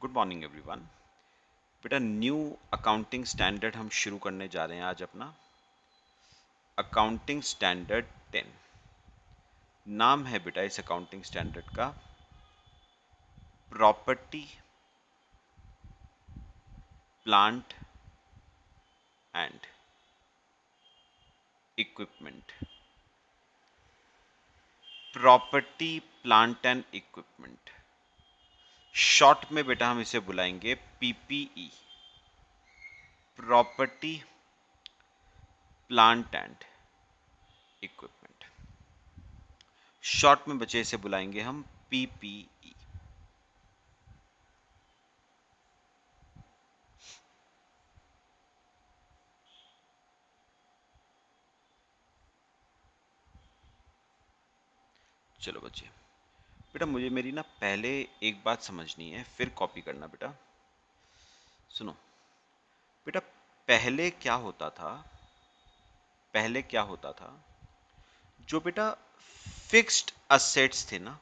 Good morning everyone. बेटा new accounting standard हम शुरू करने जा रहे हैं आज अपना अकाउंटिंग स्टैंडर्ड 10। नाम है बेटा इस अकाउंटिंग स्टैंडर्ड का property plant and equipment. Property plant and equipment, short में बेटा हम इसे बुलाएंगे PPE, property plant and equipment. Short में बच्चे इसे बुलाएंगे हम पीपीई। चलो बच्चे, बेटा मुझे मेरी ना पहले एक बात समझनी है, फिर कॉपी करना। बेटा सुनो, बेटा पहले क्या होता था, पहले क्या होता था, जो बेटा फिक्स्ड असेट्स थे ना,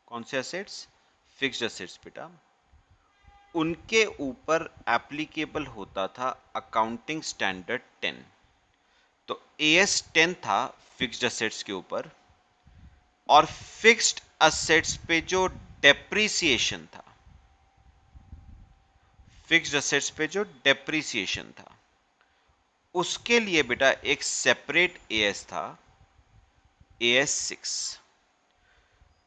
कौन से असेट्स? फिक्स्ड असेट्स बेटा, उनके ऊपर एप्लीकेबल होता था अकाउंटिंग स्टैंडर्ड 10। तो एएस 10 था फिक्स्ड असेट्स के ऊपर, और फिक्स्ड असेट्स पे जो डेप्रीसिएशन था, फिक्स्ड असेट्स पे जो डेप्रीसिएशन था, उसके लिए बेटा एक सेपरेट एएस था, एएस 6।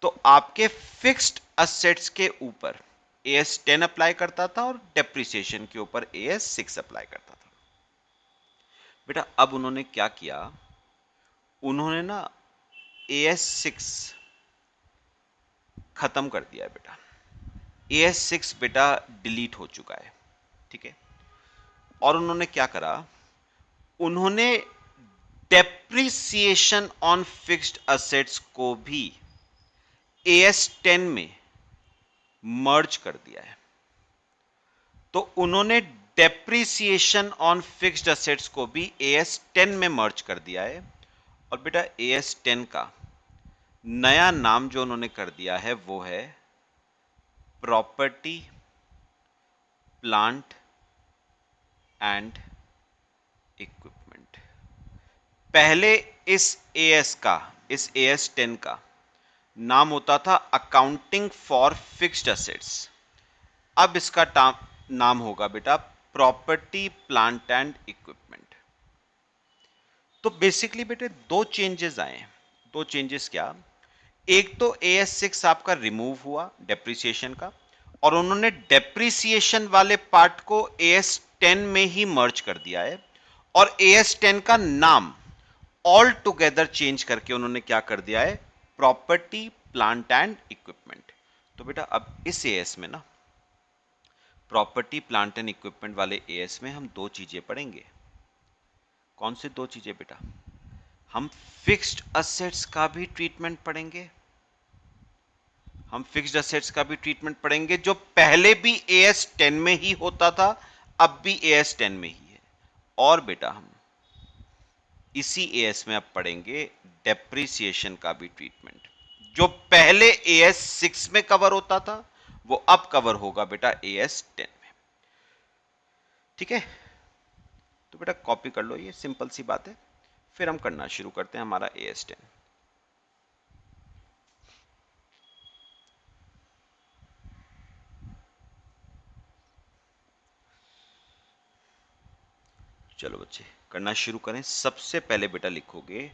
तो आपके फिक्स्ड असेट्स के ऊपर एएस 10 अप्लाई करता था और डेप्रीसिएशन के ऊपर एएस 6 अप्लाई करता था। बेटा अब उन्होंने क्या किया, उन्होंने ना एएस 6 खत्म कर दिया है बेटा। एएस 6 बेटा डिलीट हो चुका है, ठीक है। और उन्होंने क्या करा, उन्होंने डेप्रीसिएशन ऑन फिक्स्ड असेट्स को भी एएस 10 में मर्ज कर दिया है। तो उन्होंने डेप्रीसिएशन ऑन फिक्स्ड असेट्स को भी एएस 10 में मर्ज कर दिया है। और बेटा एएस 10 का नया नाम जो उन्होंने कर दिया है वो है प्रॉपर्टी प्लांट एंड इक्विपमेंट। पहले इस एएस का, इस एएस 10 का नाम होता था अकाउंटिंग फॉर फिक्स्ड असेट्स। अब इसका नाम होगा बेटा प्रॉपर्टी प्लांट एंड इक्विपमेंट। तो बेसिकली बेटे दो चेंजेस आए हैं। दो चेंजेस क्या, एक तो एएस 6 आपका रिमूव हुआ डेप्रिसिएशन का, और उन्होंने डेप्रिसिएशन वाले पार्ट को एएस 10 में ही मर्ज कर दिया है। और एएस 10 का नाम ऑल टुगेदर चेंज करके उन्होंने क्या कर दिया है, प्रॉपर्टी प्लांट एंड इक्विपमेंट। तो बेटा अब इस एएस में ना, प्रॉपर्टी प्लांट एंड इक्विपमेंट वाले एएस में हम दो चीजें पढ़ेंगे। कौन सी दो चीजें बेटा? हम फिक्स्ड असेट्स का भी ट्रीटमेंट पढ़ेंगे, हम फिक्स्ड असेट्स का भी ट्रीटमेंट पढ़ेंगे जो पहले भी एएस 10 में ही होता था, अब भी एएस 10 में ही है। और बेटा हम इसी एएस में अब पढ़ेंगे डेप्रिसिएशन का भी ट्रीटमेंट, जो पहले एएस 6 में कवर होता था वो अब कवर होगा बेटा एएस 10 में। ठीक है, तो बेटा कॉपी कर लो, ये सिंपल सी बात है। फिर हम करना शुरू करते हैं हमारा एएस 10। चलो बच्चे करना शुरू करें। सबसे पहले बेटा लिखोगे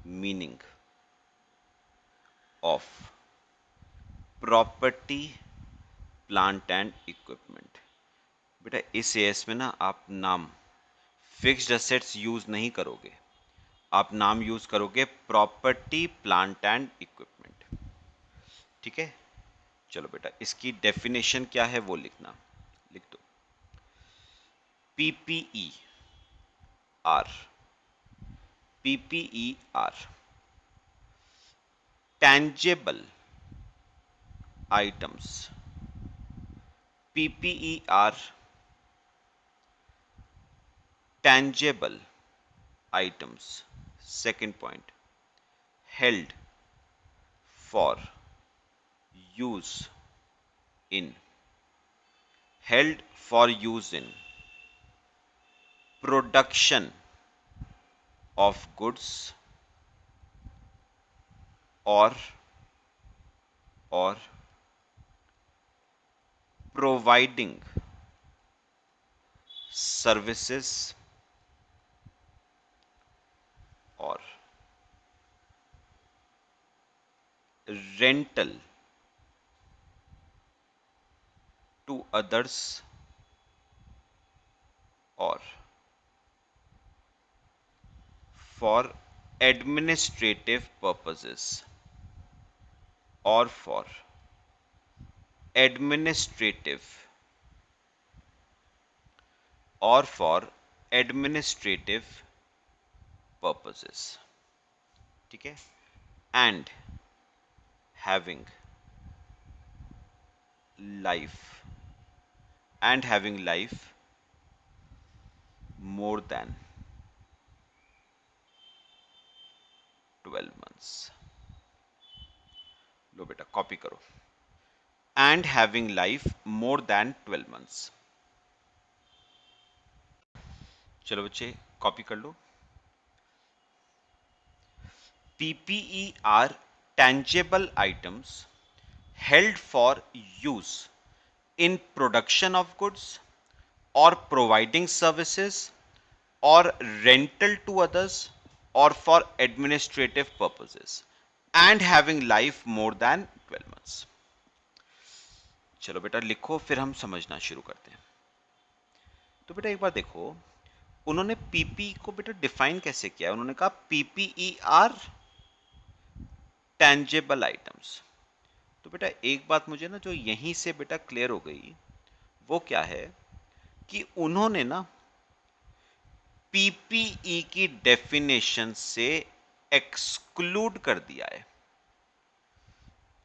meaning of property plant and equipment. बेटा इस एएस में ना आप नाम फिक्स्ड असेट्स यूज नहीं करोगे, आप नाम यूज करोगे प्रॉपर्टी प्लांट एंड इक्विपमेंट। ठीक है, चलो बेटा इसकी डेफिनेशन क्या है वो लिखना, लिख दो। PPE are, PPE are tangible items, PPE are tangible items. Second point, held for use in held for use in production of goods or providing services or rental to others or for administrative purposes or for administrative or for administrative purposes, ठीक है, and having life more than 12 months. लो बेटा copy करो, and having life more than 12 months. चलो बच्चे copy कर लो. PPE are tangible items held for use in production of goods or providing services or rental to others or for administrative purposes and having life more than 12 months. चलो बेटा लिखो, फिर हम समझना शुरू करते हैं. तो बेटा एक बार देखो, उन्होंने पीपी को बेटा डिफाइन कैसे किया. उन्होंने कहा पीपीई आर टेंजेबल आइटम्स. तो बेटा एक बात मुझे ना जो यहीं से बेटा क्लियर हो गई, वो क्या है कि उन्होंने ना पीपीई की डेफिनेशन से एक्सक्लूड कर दिया है.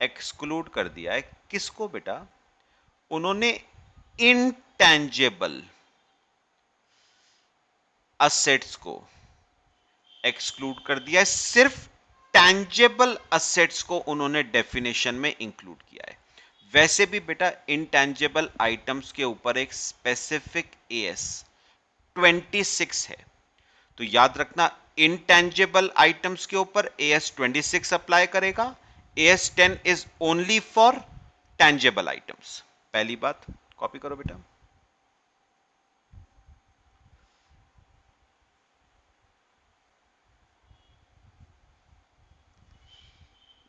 एक्सक्लूड कर दिया है किसको बेटा? उन्होंने इनटेंजेबल असेट्स को एक्सक्लूड कर दिया है. सिर्फ टैंजेबल असेट्स को उन्होंने डेफिनेशन में इंक्लूड किया है. वैसे भी बेटा इनटैंजेबल आइटम्स के ऊपर एक स्पेसिफिक एएस 26 है. तो याद रखना इनटैंजेबल आइटम्स के ऊपर एएस 26 अप्लाई करेगा. As 10 is only for tangible items. पहली बात कॉपी करो बेटा.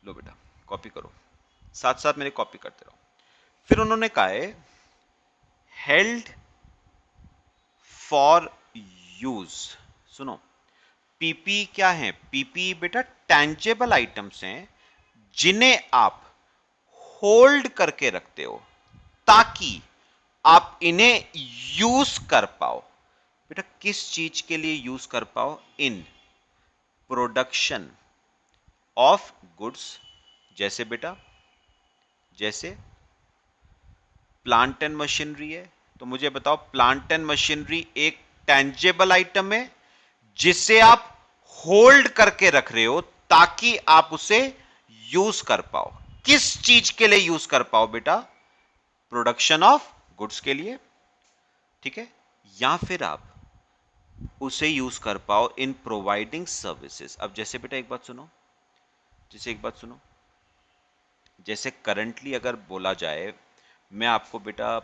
लो बेटा कॉपी करो, साथ साथ मेरे कॉपी करते रहो. फिर उन्होंने कहा है हेल्ड फॉर यूज. सुनो, पीपी क्या है? पीपी बेटा टैंजेबल आइटम्स हैं जिन्हें आप होल्ड करके रखते हो ताकि आप इन्हें यूज कर पाओ. बेटा किस चीज के लिए यूज कर पाओ? In production of goods. जैसे बेटा, जैसे प्लांट एंड मशीनरी है, तो मुझे बताओ प्लांट एंड मशीनरी एक टेंजेबल आइटम है जिसे आप होल्ड करके रख रहे हो ताकि आप उसे यूज कर पाओ. किस चीज के लिए यूज कर पाओ बेटा? प्रोडक्शन ऑफ गुड्स के लिए, ठीक है, या फिर आप उसे यूज कर पाओ इन प्रोवाइडिंग सर्विसेज. अब जैसे बेटा एक बात सुनो, जैसे करंटली अगर बोला जाए, मैं आपको बेटा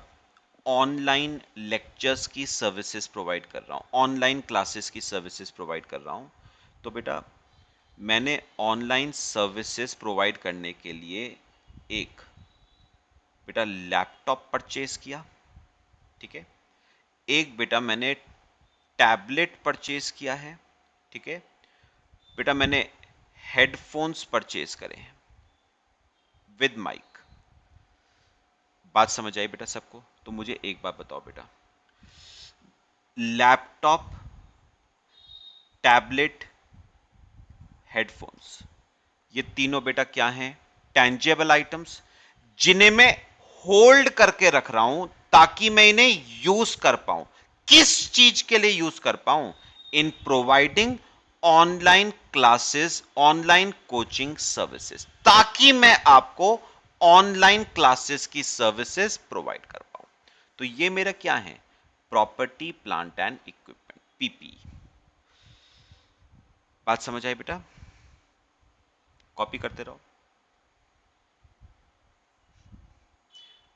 ऑनलाइन लेक्चर्स की सर्विसेज प्रोवाइड कर रहा हूं, ऑनलाइन क्लासेस की सर्विसेज प्रोवाइड कर रहा हूं. तो बेटा मैंने ऑनलाइन सर्विसेज प्रोवाइड करने के लिए एक बेटा लैपटॉप परचेज किया, ठीक है. एक बेटा मैंने टैबलेट परचेज किया है, ठीक है. बेटा मैंने हेडफोन्स परचेज करे हैं विद माइक. बात समझ आई बेटा सबको? तो मुझे एक बात बताओ बेटा, लैपटॉप, टैबलेट, हेडफोन्स, ये तीनों बेटा क्या हैं? टैंजेबल आइटम्स जिन्हें मैं होल्ड करके रख रहा हूं ताकि मैं इन्हें यूज कर पाऊं. किस चीज के लिए यूज कर पाऊं? In providing online classes, online coaching services, ताकि मैं आपको ऑनलाइन क्लासेस की सर्विसेज प्रोवाइड कर पाऊं. तो ये मेरा क्या है, property plant and equipment, PP. बात समझ आई बेटा? कॉपी करते रहो।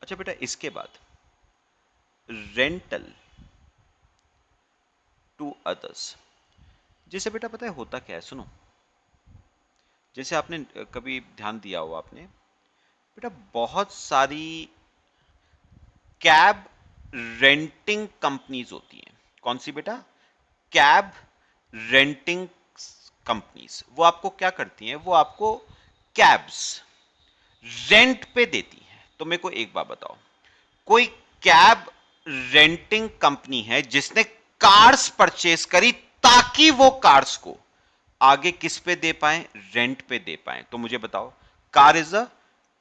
अच्छा बेटा, इसके बाद रेंटल टू अदर्स, जैसे बेटा पता है होता क्या है, सुनो। जैसे आपने कभी ध्यान दिया हो आपने बेटा, बहुत सारी कैब रेंटिंग कंपनीज होती हैं। कौन सी बेटा? Cab renting companies. वो आपको क्या करती हैं, वो आपको कैब्स रेंट पे देती हैं। तो मेरे को एक बात बताओ, कोई कैब रेंटिंग कंपनी है जिसने कार्स परचेस करी ताकि वो कार्स को आगे किस पे दे पाए, रेंट पे दे पाए। तो मुझे बताओ, car is a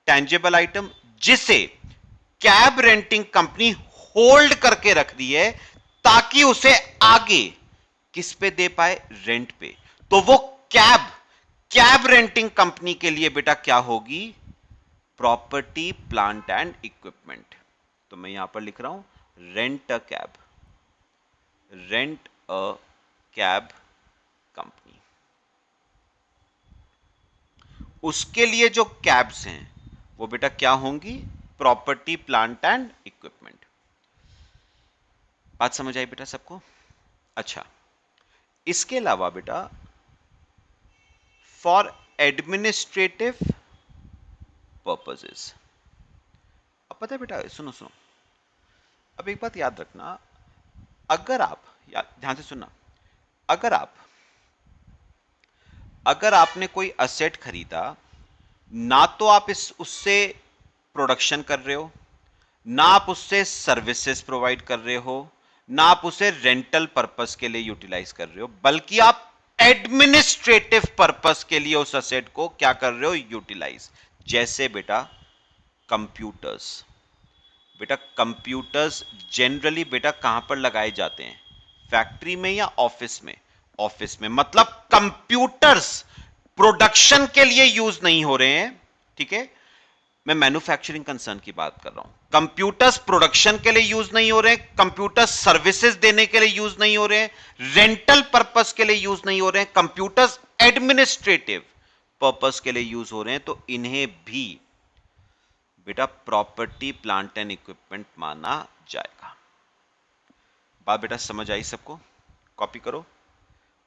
tangible item जिसे कैब रेंटिंग कंपनी होल्ड करके रख दी है ताकि उसे आगे किस पे दे पाए, रेंट पे। तो वो कैब कैब रेंटिंग कंपनी के लिए बेटा क्या होगी, प्रॉपर्टी प्लांट एंड इक्विपमेंट। तो मैं यहां पर लिख रहा हूं rent a cab, rent a cab company. उसके लिए जो कैब्स हैं वो बेटा क्या होंगी, प्रॉपर्टी प्लांट एंड इक्विपमेंट। बात समझ आई बेटा सबको? अच्छा, इसके अलावा बेटा फॉर एडमिनिस्ट्रेटिव पर्पसेस, अब पता है बेटा, सुनो सुनो, अब एक बात याद रखना, अगर आप ध्यान से सुनना, अगर आप अगर आपने कोई असेट खरीदा, ना तो आप इस उससे प्रोडक्शन कर रहे हो, ना आप उससे सर्विसेज प्रोवाइड कर रहे हो, ना आप उसे रेंटल पर्पस के लिए यूटिलाइज कर रहे हो, बल्कि आप एडमिनिस्ट्रेटिव पर्पस के लिए उस असेट को क्या कर रहे हो, यूटिलाइज। जैसे बेटा कंप्यूटर्स, बेटा कंप्यूटर्स जनरली बेटा कहां पर लगाए जाते हैं, फैक्ट्री में या ऑफिस में? ऑफिस में। मतलब कंप्यूटर्स प्रोडक्शन के लिए यूज नहीं हो रहे हैं, ठीक है? मैं मैन्युफैक्चरिंग कंसर्न की बात कर रहा हूं। कंप्यूटर्स प्रोडक्शन के लिए यूज नहीं हो रहे हैं, कंप्यूटर्स सर्विसेज देने के लिए यूज नहीं हो रहे हैं, रेंटल पर्पस के लिए यूज नहीं हो रहे हैं, कंप्यूटर्स एडमिनिस्ट्रेटिव पर्पस के लिए यूज हो रहे हैं, तो इन्हें भी बेटा प्रॉपर्टी प्लांट एंड इक्विपमेंट माना जाएगा। बात बेटा समझ आई सबको? कॉपी करो।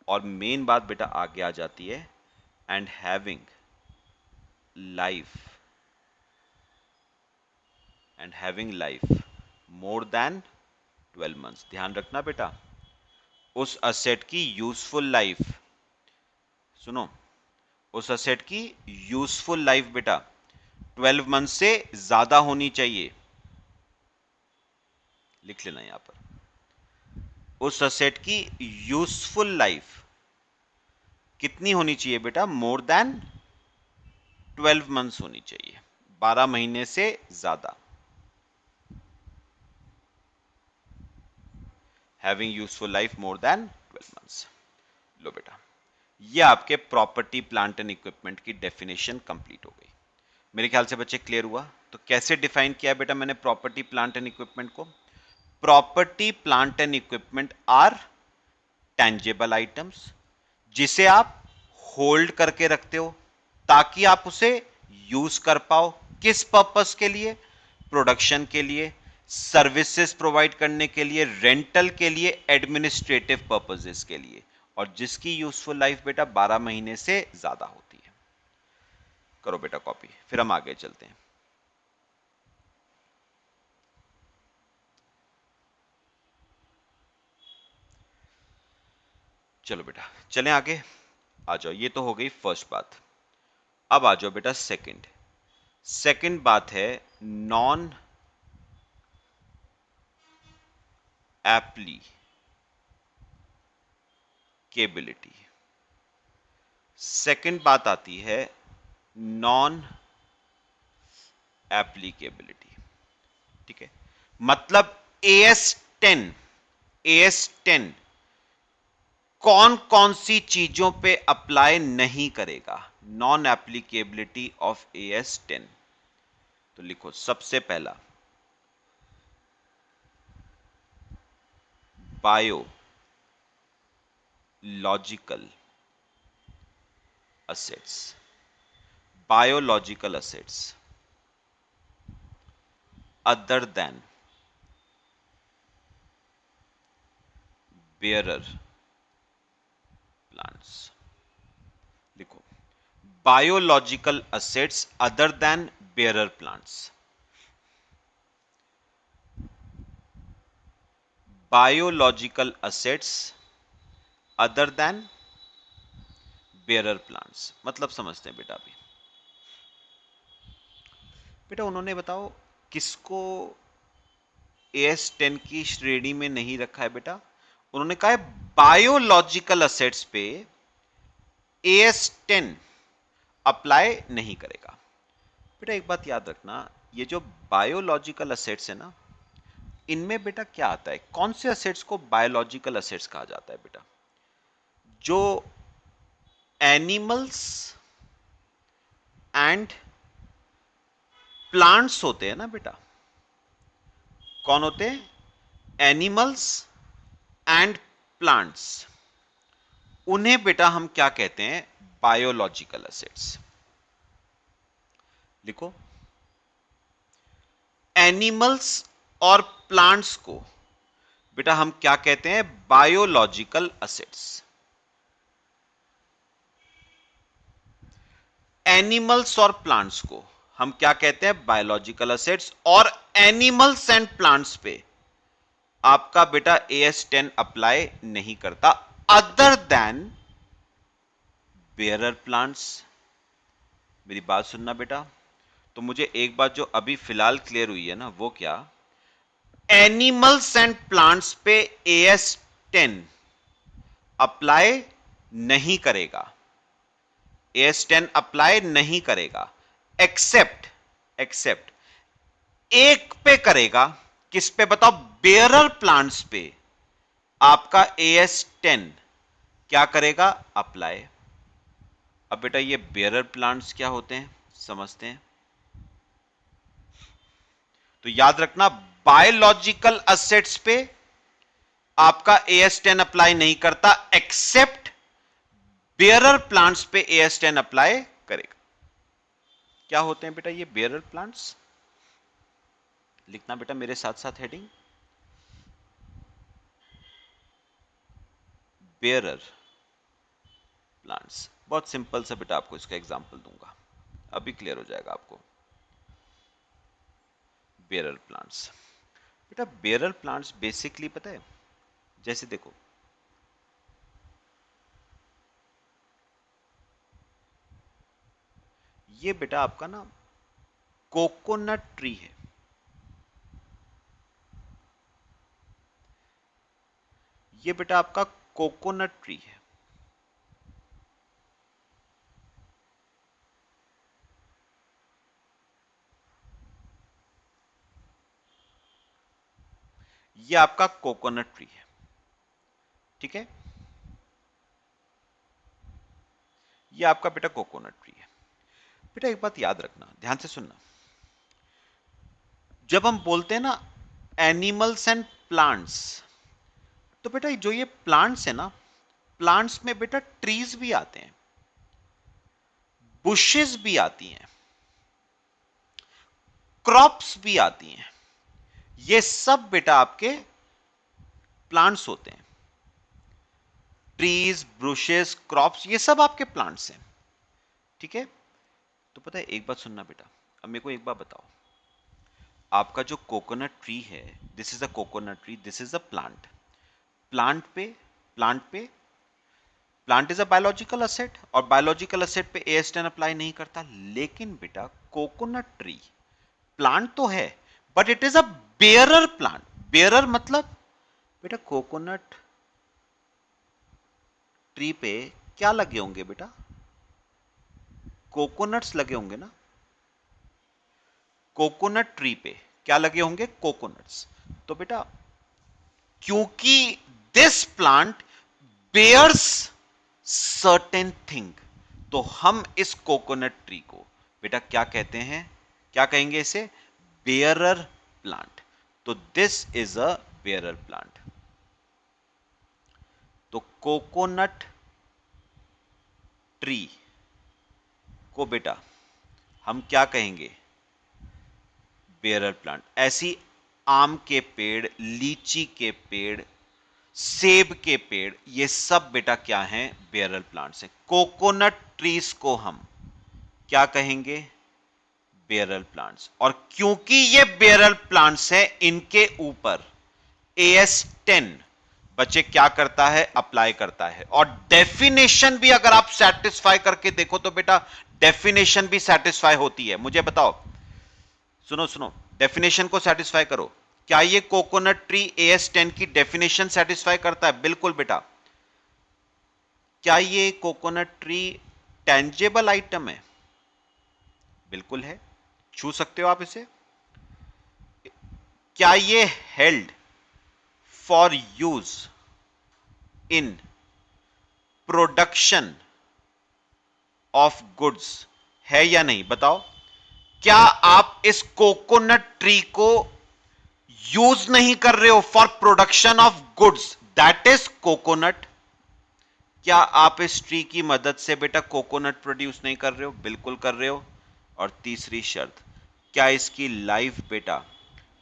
और मेन बात बेटा आगे आ जाती है, and having life more than 12 months. ध्यान रखना बेटा, उस असेट की यूजफुल लाइफ, सुनो, उस असेट की यूजफुल लाइफ बेटा 12 मंथ से ज्यादा होनी चाहिए। लिख लेना यहां पर, उस असेट की यूजफुल लाइफ कितनी होनी चाहिए बेटा, मोर देन 12 मंथ्स होनी चाहिए, 12 महीने से ज्यादा। Having useful life more than 12 months. लो बेटा, ये आपके प्रॉपर्टी प्लांट एंड इक्विपमेंट की डेफिनेशन कंप्लीट हो गई। मेरे ख्याल से बच्चे क्लियर हुआ? तो कैसे डिफाइन किया बेटा मैंने प्रॉपर्टी प्लांट एंड इक्विपमेंट को? Property plant and equipment are tangible items जिसे आप होल्ड करके रखते हो ताकि आप उसे यूज कर पाओ। किस पर्पस के लिए? प्रोडक्शन के लिए, सर्विसेज प्रोवाइड करने के लिए, रेंटल के लिए, एडमिनिस्ट्रेटिव पर्पसेस के लिए, और जिसकी यूजफुल लाइफ बेटा 12 महीने से ज्यादा होती है। करो बेटा कॉपी, फिर हम आगे चलते हैं। चलो बेटा चलें आगे। आ जाओ, ये तो हो गई फर्स्ट बात। अब आ जाओ बेटा सेकंड बात है नॉन एप्लीकेबिलिटी। सेकंड बात आती है नॉन एप्लीकेबिलिटी, ठीक है? मतलब AS10 कौन कौन सी चीजों पे अप्लाई नहीं करेगा? Non applicability of AS10। तो लिखो सबसे पहला biological assets, biological assets other than bearer plants. लिखो, biological assets other than bearer plants. Biological assets other than bearer plants मतलब समझते हैं बेटा। अभी बेटा उन्होंने बताओ किसको AS10 की श्रेणी में नहीं रखा है बेटा। उन्होंने कहा है बायोलॉजिकल असेट्स पे AS10 अप्लाई नहीं करेगा। बेटा एक बात याद रखना, ये जो बायोलॉजिकल असेट्स है ना, इनमें बेटा क्या आता है, कौन से असेट्स को बायोलॉजिकल असेट्स कहा जाता है बेटा? जो एनिमल्स एंड प्लांट्स होते हैं ना बेटा, कौन होते हैं? एनिमल्स एंड प्लांट्स, उन्हें बेटा हम क्या कहते हैं? Biological assets. लिखो, एनिमल्स और प्लांट्स को बेटा हम क्या कहते हैं? Biological assets. एनिमल्स और प्लांट्स को हम क्या कहते हैं? Biological assets. और एनिमल्स एंड प्लांट्स पे आपका बेटा AS10 अप्लाई नहीं करता अदर देन बेयरर प्लांट्स। मेरी बात सुनना बेटा, तो मुझे एक बात जो अभी फिलहाल क्लियर हुई है ना, वो क्या? एनिमल्स एंड प्लांट्स पे AS10 अप्लाई नहीं करेगा, AS10 अप्लाई नहीं करेगा, एक्सेप्ट एक पे करेगा। किस पे बताओ? बेयरर प्लांट्स पे आपका AS10 क्या करेगा? अप्लाई। अब बेटा ये बेयरर प्लांट्स क्या होते हैं समझते हैं। तो याद रखना, बायोलॉजिकल असेट्स पे आपका AS10 अप्लाई नहीं करता, एक्सेप्ट बेयरर प्लांट्स पे AS10 अप्लाई करेगा। क्या होते हैं बेटा ये बेयरर प्लांट्स? लिखना बेटा मेरे साथ साथ हेडिंग, बेयरर प्लांट्स। बहुत सिंपल सा बेटा, आपको इसका एग्जांपल दूंगा, अभी क्लियर हो जाएगा आपको। बेयरर प्लांट्स बेटा, बेयरर प्लांट्स बेसिकली पता है, जैसे देखो ये बेटा आपका ना कोकोनट ट्री है। ये बेटा आपका कोकोनट ट्री है। ये आपका कोकोनट ट्री है, ठीक है? ये आपका बेटा कोकोनट ट्री है। बेटा एक बात याद रखना, ध्यान से सुनना, जब हम बोलते हैं ना एनिमल्स एंड प्लांट्स, तो बेटा जो ये प्लांट्स है ना, प्लांट्स में बेटा ट्रीज भी आते हैं, बुशेस भी आती हैं, क्रॉप्स भी आती हैं। ये सब बेटा आपके प्लांट्स होते हैं। ट्रीज, ब्रुशेस, क्रॉप्स, ये सब आपके प्लांट्स हैं, ठीक है? तो पता है एक बात सुनना बेटा, अब मेरे को एक बात बताओ, आपका जो कोकोनट ट्री है, this is a coconut tree, this is a plant. Plant पे plant is a biological asset, और बायोलॉजिकल असेट पे AS10 अप्लाई नहीं करता। लेकिन बेटा कोकोनट ट्री प्लांट तो है, but it is a bearer plant. Bearer मतलब बेटा कोकोनट ट्री पे क्या लगे होंगे बेटा? कोकोनट्स लगे होंगे ना। कोकोनट ट्री पे क्या लगे होंगे? कोकोनट्स। तो बेटा क्योंकि this plant bears certain thing, तो हम इस कोकोनट ट्री को बेटा क्या कहते हैं? क्या कहेंगे इसे? Bearer plant. तो this is a bearer plant. तो कोकोनट ट्री को बेटा हम क्या कहेंगे? Bearer plant. ऐसी आम के पेड़, लीची के पेड़, सेब के पेड़, ये सब बेटा क्या हैं? बेरर प्लांट्स हैं। कोकोनट ट्रीज को हम क्या कहेंगे? Barrel plants. और क्योंकि ये बेरल प्लांट्स हैं, इनके ऊपर AS10 बच्चे क्या करता है? अप्लाई करता है। और डेफिनेशन भी अगर आप सेटिस्फाई करके देखो तो बेटा डेफिनेशन भी सेटिस्फाई होती है। मुझे बताओ, सुनो सुनो, डेफिनेशन को सेटिस्फाई करो। क्या ये कोकोनट ट्री AS10 की डेफिनेशन सेटिस्फाई करता है? बिल्कुल बेटा। क्या ये कोकोनट ट्री टेंजेबल आइटम है? बिल्कुल है, छू सकते हो आप इसे। क्या ये held for use in production of goods है या नहीं? बताओ, क्या आप इस कोकोनट ट्री को यूज नहीं कर रहे हो for production of goods, that is coconut? क्या आप इस ट्री की मदद से बेटा कोकोनट प्रोड्यूस नहीं कर रहे हो? बिल्कुल कर रहे हो। और तीसरी शर्त, क्या इसकी लाइफ बेटा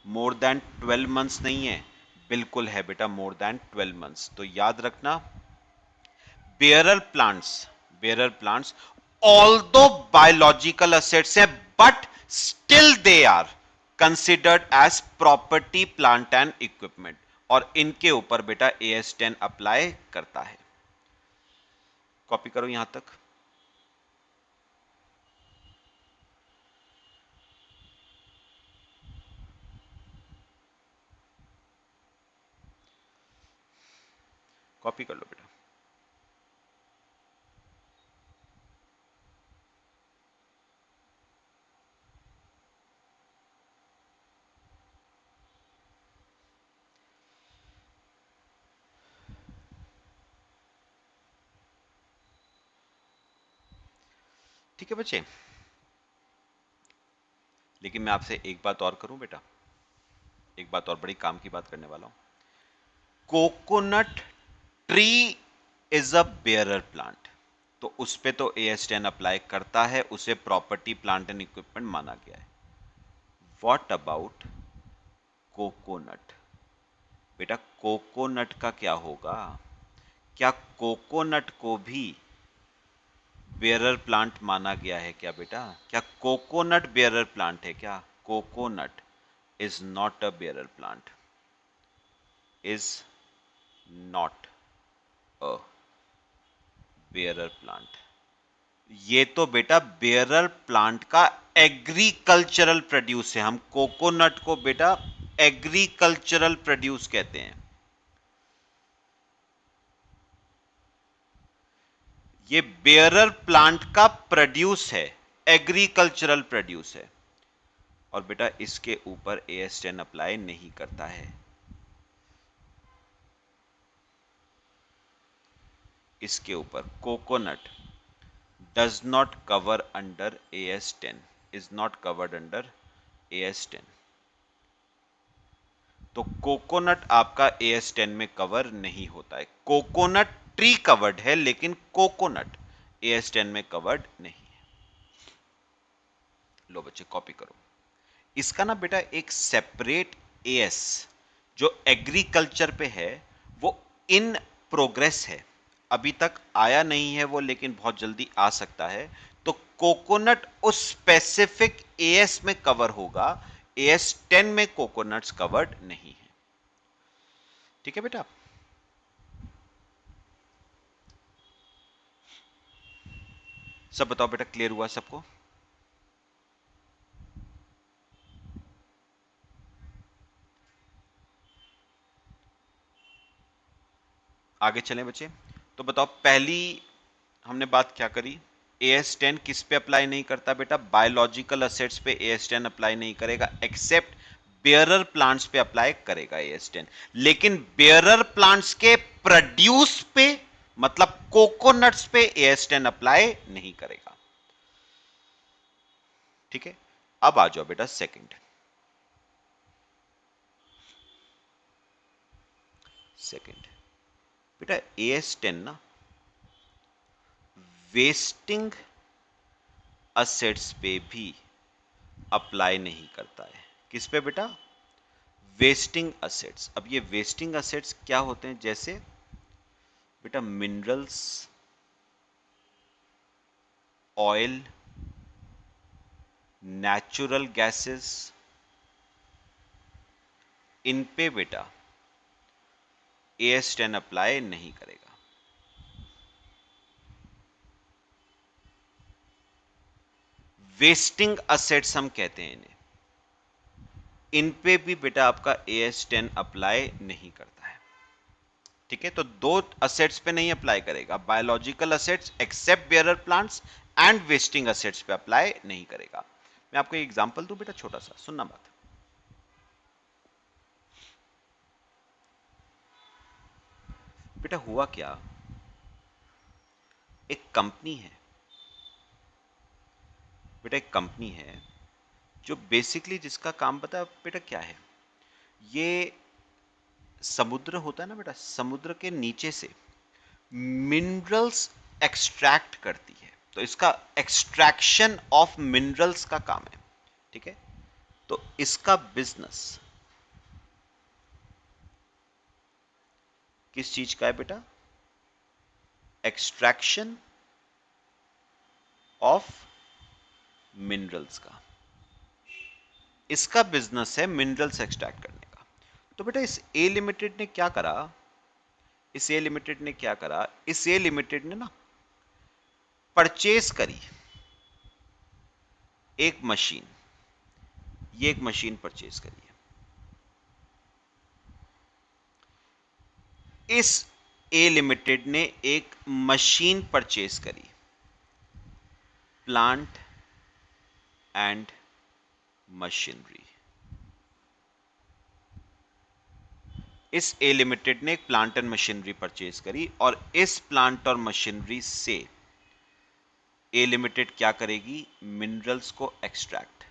मोर देन 12 मंथ्स नहीं है? बिल्कुल है बेटा, मोर देन 12 मंथ्स। तो याद रखना, bearer plants, bearer plants although biological assets है, but still they are considered as property, plant and equipment. और इनके ऊपर बेटा AS10 अप्लाई करता है। कॉपी करो यहां तक। कॉपी कर लो बेटा। ठीक है बच्चे, लेकिन मैं आपसे एक बात और करूं बेटा, एक बात और, बड़ी काम की बात करने वाला हूं। Coconut tree is a bearer plant, तो उस पे तो AS10 अप्लाई करता है, उसे प्रॉपर्टी, प्लांट एंड इक्विपमेंट माना गया है। What about coconut? बेटा कोकोनट का क्या होगा? क्या कोकोनट को भी बेयरर प्लांट माना गया है क्या बेटा? क्या कोकोनट बेयरर प्लांट है क्या? Coconut is not a bearer plant, is not a bearer plant. ये तो बेटा बेयरर प्लांट का एग्रीकल्चरल प्रोड्यूस है। हम कोकोनट को बेटा एग्रीकल्चरल प्रोड्यूस कहते हैं। ये बेयरर प्लांट का प्रोड्यूस है, एग्रीकल्चरल प्रोड्यूस है। और बेटा इसके ऊपर AS10 अप्लाई नहीं करता है। इसके ऊपर coconut does not cover under AS10, is not covered under AS10। तो कोकोनट आपका AS10 में कवर नहीं होता है। कोकोनट ट्री कवर्ड है, लेकिन कोकोनट AS10 में कवर्ड नहीं है। लो बच्चे कॉपी करो। इसका ना बेटा एक सेपरेट AS जो एग्रीकल्चर पे है, वो इन प्रोग्रेस है। अभी तक आया नहीं है वो, लेकिन बहुत जल्दी आ सकता है। तो कोकोनट उस स्पेसिफिक AS में कवर होगा, AS10 में कोकोनट्स कवर्ड नहीं है। ठीक है बेटा? सब बताओ बेटा, क्लियर हुआ सबको? आगे चलें बच्चे। तो बताओ, पहली हमने बात क्या करी? AS10 किस पे अप्लाई नहीं करता बेटा? बायोलॉजिकल असेट्स पे AS10 अप्लाई नहीं करेगा, एक्सेप्ट बेयरर प्लांट्स पे अप्लाई करेगा AS10। लेकिन बेयरर प्लांट्स के प्रोड्यूस पे, मतलब कोकोनट्स पे AS10 अप्लाई नहीं करेगा। ठीक है, अब आ जाओ बेटा सेकंड। सेकंड बेटा AS10 ना वेस्टिंग असेट्स पे भी अप्लाई नहीं करता है। किस पे बेटा? Wasting assets. अब ये वेस्टिंग असेट्स क्या होते हैं? जैसे बेटा मिनरल्स, ऑयल, नेचुरल गैसेस, इन पे बेटा AS10 अप्लाई नहीं करेगा। वेस्टिंग असेट्स हम कहते हैं इन्हें, इन पे भी बेटा आपका AS10 अप्लाई नहीं करता है। ठीक है, तो दो असेट्स पे नहीं अप्लाई करेगा, biological assets except bearer plants and wasting assets पे अप्लाई नहीं करेगा। मैं आपको एक एग्जांपल दूं बेटा, छोटा सा, सुनना बात। बेटा हुआ क्या, एक कंपनी है बेटा, एक कंपनी है जो बेसिकली जिसका काम पता है बेटा क्या है? ये समुद्र होता है ना बेटा, समुद्र के नीचे से मिनरल्स एक्सट्रैक्ट करती है, तो इसका एक्सट्रैक्शन ऑफ मिनरल्स का काम है। ठीक है, तो इसका बिजनेस किस चीज का है बेटा? एक्सट्रैक्शन ऑफ मिनरल्स का। इसका बिजनेस है मिनरल्स एक्सट्रैक्ट करने का। तो बेटा इस ए लिमिटेड ने क्या करा, इस ए लिमिटेड ने ना परचेज करी एक मशीन, ये एक मशीन परचेज करी है। इस ए लिमिटेड ने एक मशीन परचेज करी, प्लांट एंड मशीनरी। इस ए लिमिटेड ने एक प्लांट एंड मशीनरी परचेज करी, और इस प्लांट और मशीनरी से ए लिमिटेड क्या करेगी? मिनरल्स को एक्सट्रैक्ट,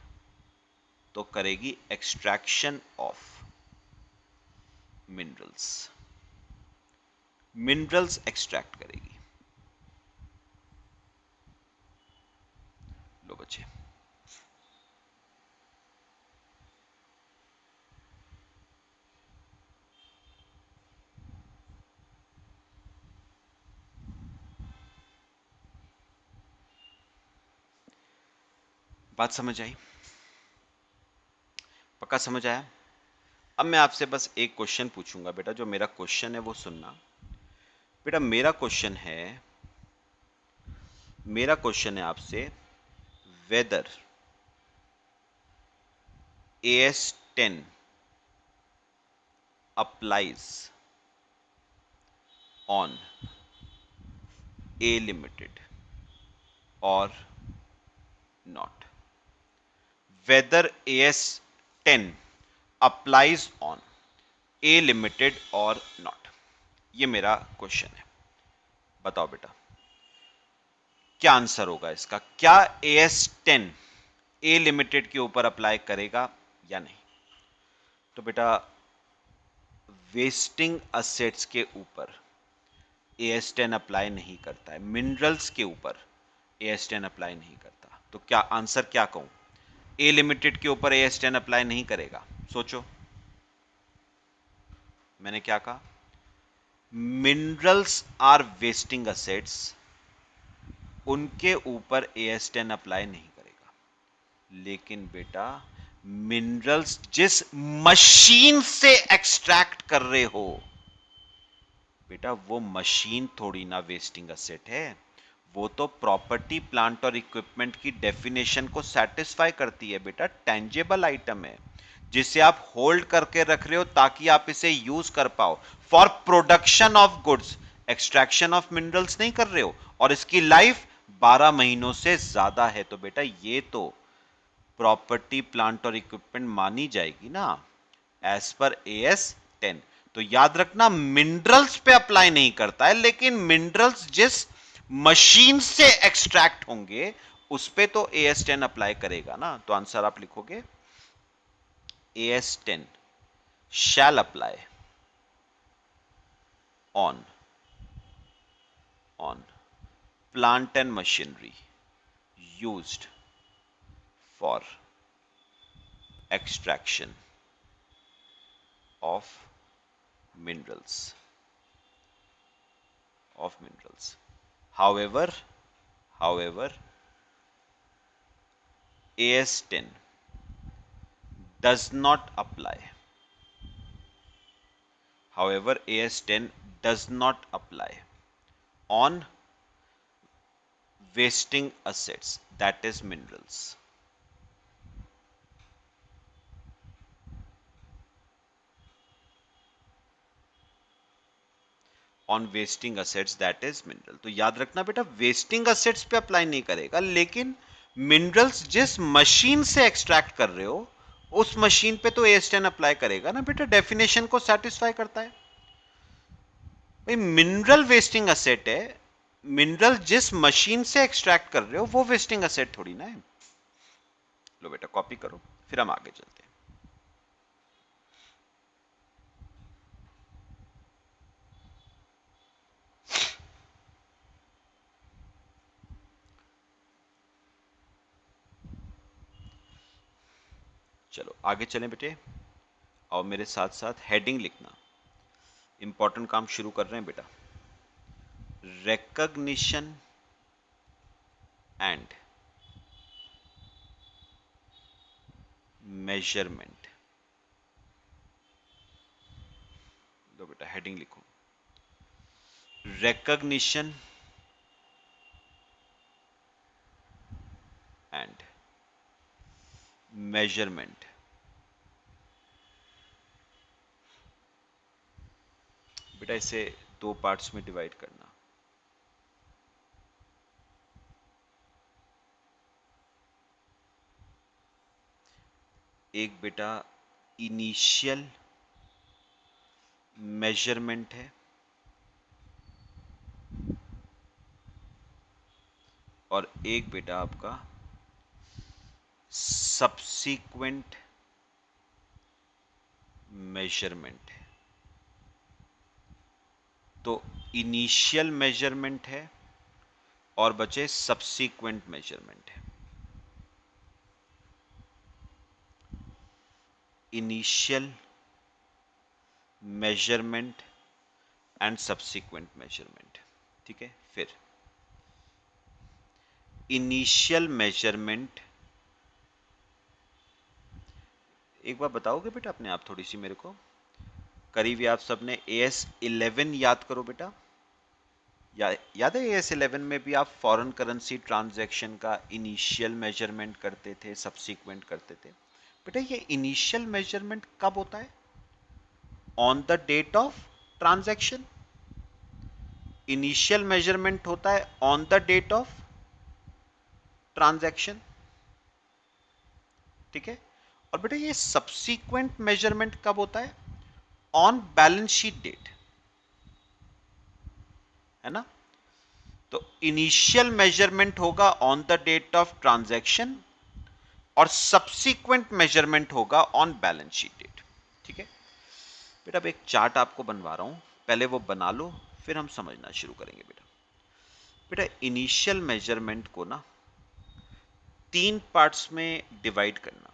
तो करेगी extraction of minerals, minerals extract करेगी। लो बच्चे, बात समझ आई? पक्का समझ आया? अब मैं आपसे बस एक क्वेश्चन पूछूंगा बेटा, जो मेरा क्वेश्चन है वो सुनना बेटा। मेरा क्वेश्चन है आपसे, weather AS10 applies on A limited or not? Whether AS10 applies on A limited or not? ये मेरा क्वेश्चन है, बताओ बेटा क्या आंसर होगा इसका? क्या AS10 A लिमिटेड के ऊपर अप्लाई करेगा या नहीं? तो बेटा वेस्टिंग असेट्स के ऊपर AS10 अप्लाई नहीं करता है, मिनरल्स के ऊपर AS10 अप्लाई नहीं करता। तो क्या आंसर क्या कहूं? ए लिमिटेड के ऊपर AS10 अप्लाई नहीं करेगा। सोचो, मैंने क्या कहा? मिनरल्स आर वेस्टिंग असेट्स, उनके ऊपर AS10 अप्लाई नहीं करेगा। लेकिन बेटा मिनरल्स जिस मशीन से एक्सट्रैक्ट कर रहे हो बेटा, वो मशीन थोड़ी ना वेस्टिंग असेट है, वो तो प्रॉपर्टी, प्लांट और इक्विपमेंट की डेफिनेशन को सेटिस्फाई करती है बेटा। टेंजेबल आइटम है जिसे आप होल्ड करके रख रहे हो ताकि आप इसे यूज कर पाओ for production of goods. Extraction of minerals नहीं कर रहे हो, और इसकी लाइफ 12 महीनों से ज्यादा है। तो बेटा ये तो प्रॉपर्टी, प्लांट और इक्विपमेंट मानी जाएगी ना एज पर AS10। तो याद रखना, मिनरल्स पे अप्लाई नहीं करता है, लेकिन मिनरल्स जिस मशीन से एक्सट्रैक्ट होंगे उस पे तो AS10 अप्लाई करेगा ना। तो आंसर आप लिखोगे AS10 shall apply on on plant and machinery used for extraction of minerals however however AS10 does not apply however AS10 does not apply on wasting assets, that is minerals. On wasting assets that is mineral. तो याद रखना बेटा wasting assets पे apply नहीं करेगा, लेकिन minerals जिस machine से एक्सट्रैक्ट कर रहे हो उस मशीन पे तो AS10 अप्लाई करेगा ना बेटा, डेफिनेशन को सेटिस्फाई करता है। भाई मिनरल वेस्टिंग असेट है, मिनरल जिस मशीन से एक्सट्रैक्ट कर रहे हो वो वेस्टिंग असेट थोड़ी ना है। लो बेटा कॉपी करो, फिर हम आगे चलते हैं। चलो आगे चलें बेटे, और मेरे साथ साथ हेडिंग लिखना। इंपॉर्टेंट काम शुरू कर रहे हैं बेटा। recognition and measurement। लो बेटा हेडिंग लिखो, recognition and measurement। बेटा इसे दो पार्ट्स में डिवाइड करना। एक बेटा इनिशियल मेजरमेंट है और एक बेटा आपका सब्सीक्वेंट मेजरमेंट है। तो इनिशियल मेजरमेंट है और बचे सब्सीक्वेंट मेजरमेंट है। Initial measurement and subsequent measurement, ठीक है। फिर इनिशियल मेजरमेंट, एक बार बताओगे बेटा अपने आप थोड़ी सी मेरे को, करीब आप सबने AS11 याद करो बेटा। याद है AS11 में भी आप फॉरेन करेंसी ट्रांजैक्शन का इनिशियल मेजरमेंट करते थे, सब्सीक्वेंट करते थे। बेटा ये इनिशियल मेजरमेंट कब होता है? On the date of transaction. Initial measurement होता है on the date of transaction, ठीक है। और बेटा ये सब्सीक्वेंट मेजरमेंट कब होता है? ऑन बैलेंस शीट डेट, है ना। तो इनिशियल मेजरमेंट होगा on the date of transaction और सब्सीक्वेंट मेजरमेंट होगा ऑन बैलेंस शीट डेट, ठीक है। बेटा अब एक चार्ट आपको बनवा रहा हूं, पहले वो बना लो फिर हम समझना शुरू करेंगे बेटा। बेटा इनिशियल मेजरमेंट को ना तीन पार्ट्स में डिवाइड करना।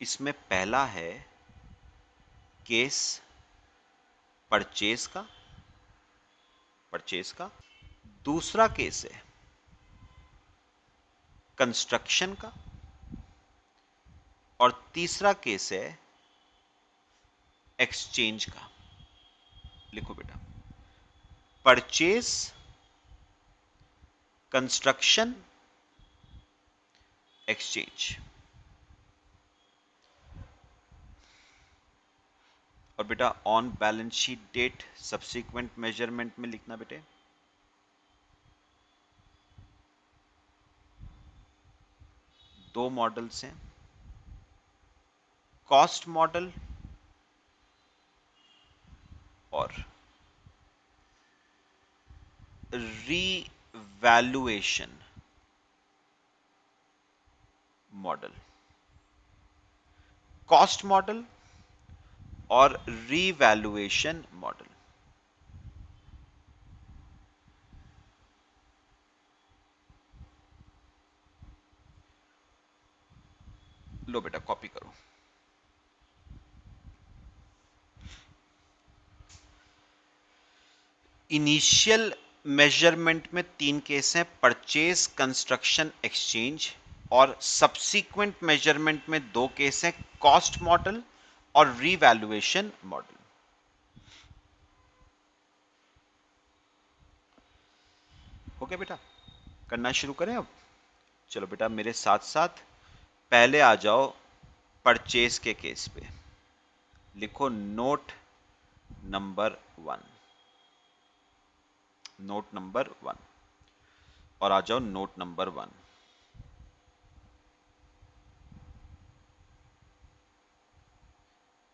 इसमें पहला है केस परचेज का, दूसरा केस है कंस्ट्रक्शन का और तीसरा केस है एक्सचेंज का। लिखो बेटा, परचेज, कंस्ट्रक्शन, एक्सचेंज। और बेटा on balance sheet date subsequent measurement में लिखना बेटे। दो मॉडल्स हैं, कॉस्ट मॉडल और रीवैल्यूएशन मॉडल। कॉस्ट मॉडल और रीवैल्यूएशन मॉडल। लो बेटा कॉपी करो। इनिशियल मेजरमेंट में 3 केस हैं, परचेज, कंस्ट्रक्शन, एक्सचेंज। और सब्सीक्वेंट मेजरमेंट में 2 केस हैं, कॉस्ट मॉडल और रीवैल्यूएशन मॉडल। ओके बेटा, करना शुरू करें अब। चलो बेटा मेरे साथ साथ पहले आ जाओ परचेज के केस पे। लिखो नोट नंबर 1, नोट नंबर 1, और आ जाओ नोट नंबर 1।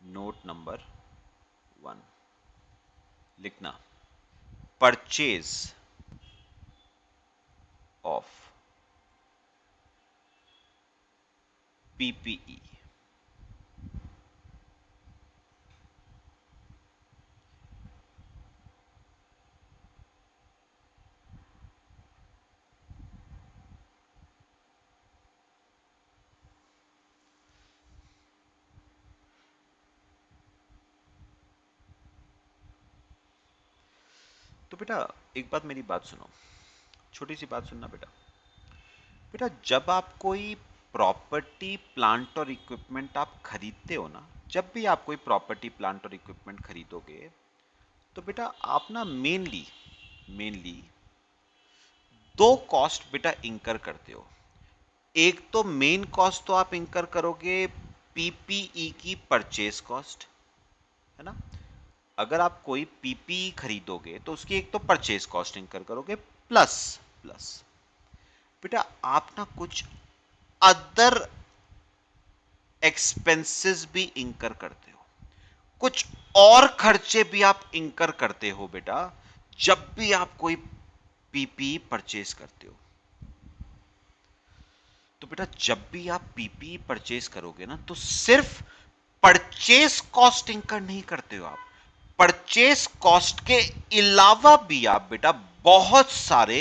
नोट नंबर 1 लिखना, परचेज ऑफ पीपीई। तो बेटा एक बात, मेरी बात सुनो, छोटी सी बात सुनना बेटा। बेटा जब आप कोई प्रॉपर्टी, प्लांट और इक्विपमेंट आप खरीदते हो ना, जब भी आप कोई प्रॉपर्टी, प्लांट और इक्विपमेंट खरीदोगे, तो बेटा आप ना मेनली मेनली 2 कॉस्ट बेटा इंकर करते हो। एक तो मेन कॉस्ट तो आप इंकर करोगे पीपीई की परचेज कॉस्ट, है ना। अगर आप कोई पीपीई खरीदोगे तो उसकी एक तो परचेज कॉस्ट इंकर करोगे, प्लस प्लस बेटा आप ना कुछ अदर एक्सपेंसेस भी इंकर करते हो, कुछ और खर्चे भी आप इंकर करते हो बेटा, जब भी आप कोई पीपीई परचेज करते हो। तो बेटा जब भी आप पीपीई परचेज करोगे ना, तो सिर्फ परचेज कॉस्ट इंकर नहीं करते हो आप, परचेज कॉस्ट के अलावा भी आप बेटा बहुत सारे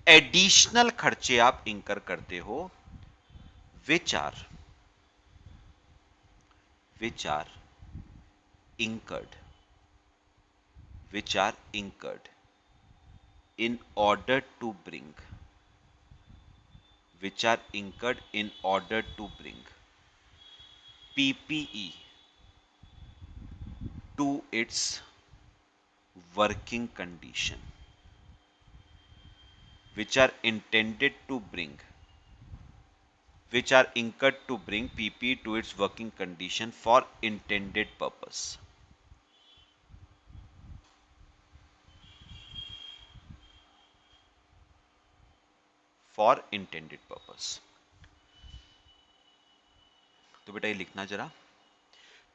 एडिशनल खर्चे आप इंकर करते हो, which are which are incurred which are incurred in order to bring which are incurred in order to bring PPE to its working condition, which are intended to bring which are incurred to bring PPE to its working condition for intended purpose. For intended purpose. तो बेटा ये लिखना जरा।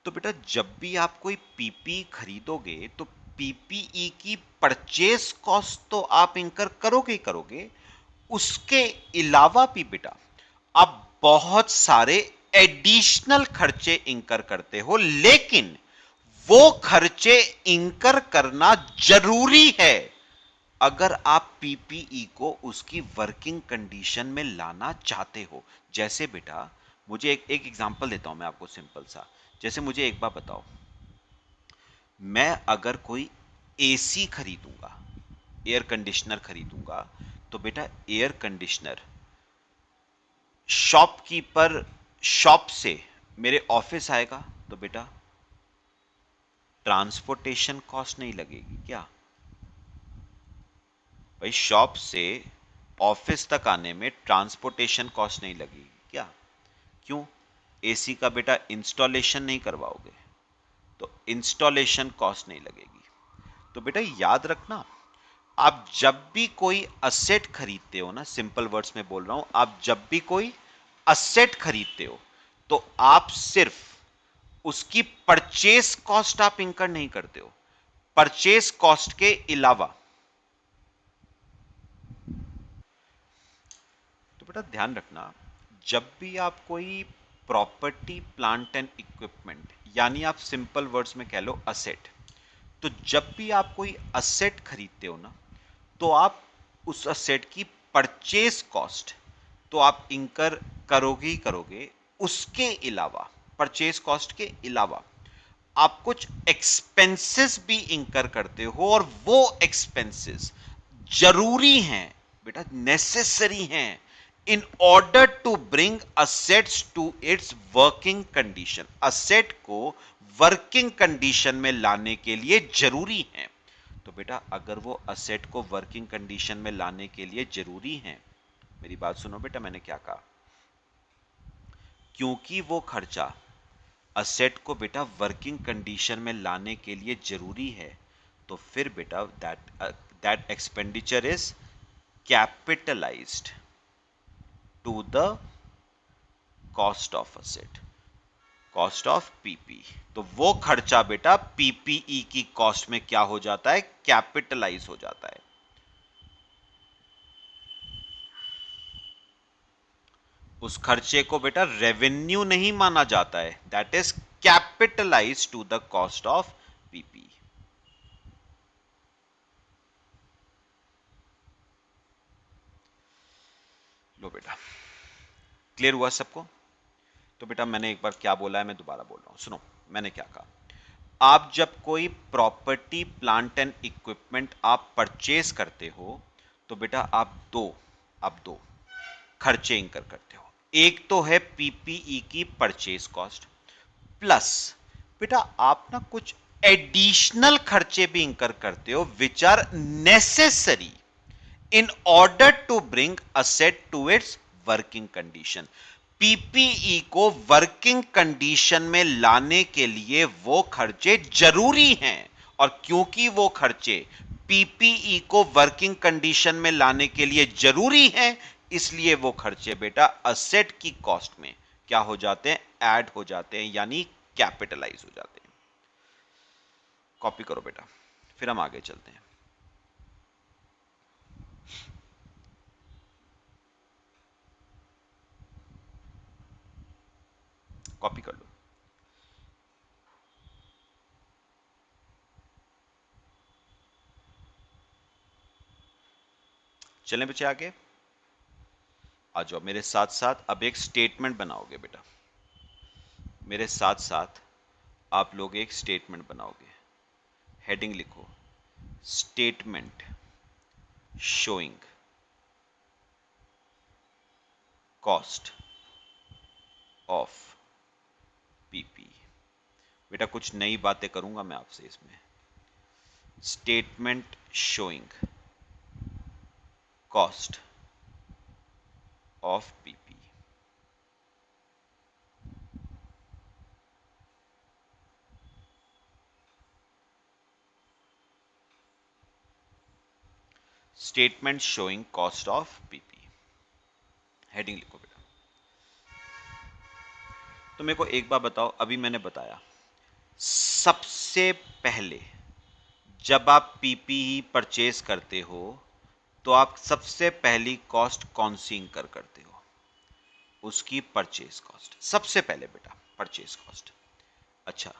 तो बेटा जब भी आप कोई पीपी खरीदोगे तो पीपीई की परचेस कॉस्ट तो आप इंकर करोगे ही करोगे, उसके अलावा भी बेटा आप बहुत सारे एडिशनल खर्चे इंकर करते हो, लेकिन वो खर्चे इंकर करना जरूरी है अगर आप पीपीई को उसकी वर्किंग कंडीशन में लाना चाहते हो। जैसे बेटा मुझे एक एग्जांपल देता हूं मैं आपको सिंपल सा। जैसे मुझे एक बात बताओ, मैं अगर कोई एसी खरीदूंगा, एयर कंडीशनर खरीदूंगा, तो बेटा एयर कंडीशनर शॉपकीपर शॉप से मेरे ऑफिस आएगा, तो बेटा ट्रांसपोर्टेशन कॉस्ट नहीं लगेगी क्या? भाई शॉप से ऑफिस तक आने में ट्रांसपोर्टेशन कॉस्ट नहीं लगेगी क्या? क्यों? एसी का बेटा इंस्टॉलेशन नहीं करवाओगे तो इंस्टॉलेशन कॉस्ट नहीं लगेगी। तो बेटा याद रखना, आप जब भी कोई असेट खरीदते हो ना, सिंपल वर्ड्स में बोल रहा हूं, आप जब भी कोई असेट खरीदते हो तो आप सिर्फ उसकी परचेस कॉस्ट आप इंकर नहीं करते हो, परचेस कॉस्ट के अलावा। तो बेटा ध्यान रखना, जब भी आप कोई प्रॉपर्टी प्लांट एंड इक्विपमेंट, यानी आप सिंपल वर्ड्स में कह लो असेट। तो जब भी आप कोई असेट खरीदते हो ना, तो आप उस असेट की परचेज कॉस्ट तो आप इंकर करोगे ही करोगे, उसके अलावा परचेज कॉस्ट के अलावा आप कुछ एक्सपेंसेस भी इंकर करते हो, और वो एक्सपेंसेस जरूरी हैं बेटा, नेसेसरी हैं in order to bring assets to its working condition. Asset को वर्किंग कंडीशन में लाने के लिए जरूरी है। तो बेटा अगर वो असेट को वर्किंग कंडीशन में लाने के लिए जरूरी है, मेरी बात सुनो बेटा, मैंने क्या कहा, क्योंकि वो खर्चा असेट को बेटा वर्किंग कंडीशन में लाने के लिए जरूरी है, तो फिर बेटा that expenditure is capitalized to the cost of asset, cost of PP. तो वो खर्चा बेटा पीपीई की कॉस्ट में क्या हो जाता है, कैपिटलाइज हो जाता है। उस खर्चे को बेटा रेवेन्यू नहीं माना जाता है, that is capitalise to the cost of PP. लो बेटा, क्लियर हुआ सबको? तो बेटा मैंने एक बार क्या बोला है, मैं दोबारा बोल रहा हूं, सुनो मैंने क्या कहा। आप जब कोई प्रॉपर्टी प्लांट एंड इक्विपमेंट आप परचेज करते हो, तो बेटा आप दो खर्चे इंकर करते हो। एक तो है पीपीई की परचेज कॉस्ट, प्लस बेटा आप ना कुछ एडिशनल खर्चे भी इंकर करते हो which are necessary in order to bring asset to its working condition। PPE को वर्किंग कंडीशन में लाने के लिए वो खर्चे जरूरी हैं, और क्योंकि वो खर्चे पीपीई को वर्किंग कंडीशन में लाने के लिए जरूरी हैं, इसलिए वो खर्चे बेटा असेट की कॉस्ट में क्या हो जाते हैं, ऐड हो जाते हैं, यानी कैपिटलाइज हो जाते हैं। कॉपी करो बेटा, फिर हम आगे चलते हैं। कॉपी कर लो। चलें बच्चे आगे, आ जाओ मेरे साथ साथ। अब एक स्टेटमेंट बनाओगे बेटा, मेरे साथ साथ आप लोग एक स्टेटमेंट बनाओगे। हेडिंग लिखो, statement showing cost of PP. बेटा कुछ नई बातें करूंगा मैं आपसे इसमें। Statement showing cost of PP. Statement showing cost of PP, heading लिखो बेटा। तो मेरे को एक बार बताओ, अभी मैंने बताया सबसे पहले जब आप पीपीई परचेज करते हो, तो आप सबसे पहली कॉस्ट कौन सी इंकर करते हो, उसकी परचेज कॉस्ट सबसे पहले बेटा, परचेज कॉस्ट। अच्छा,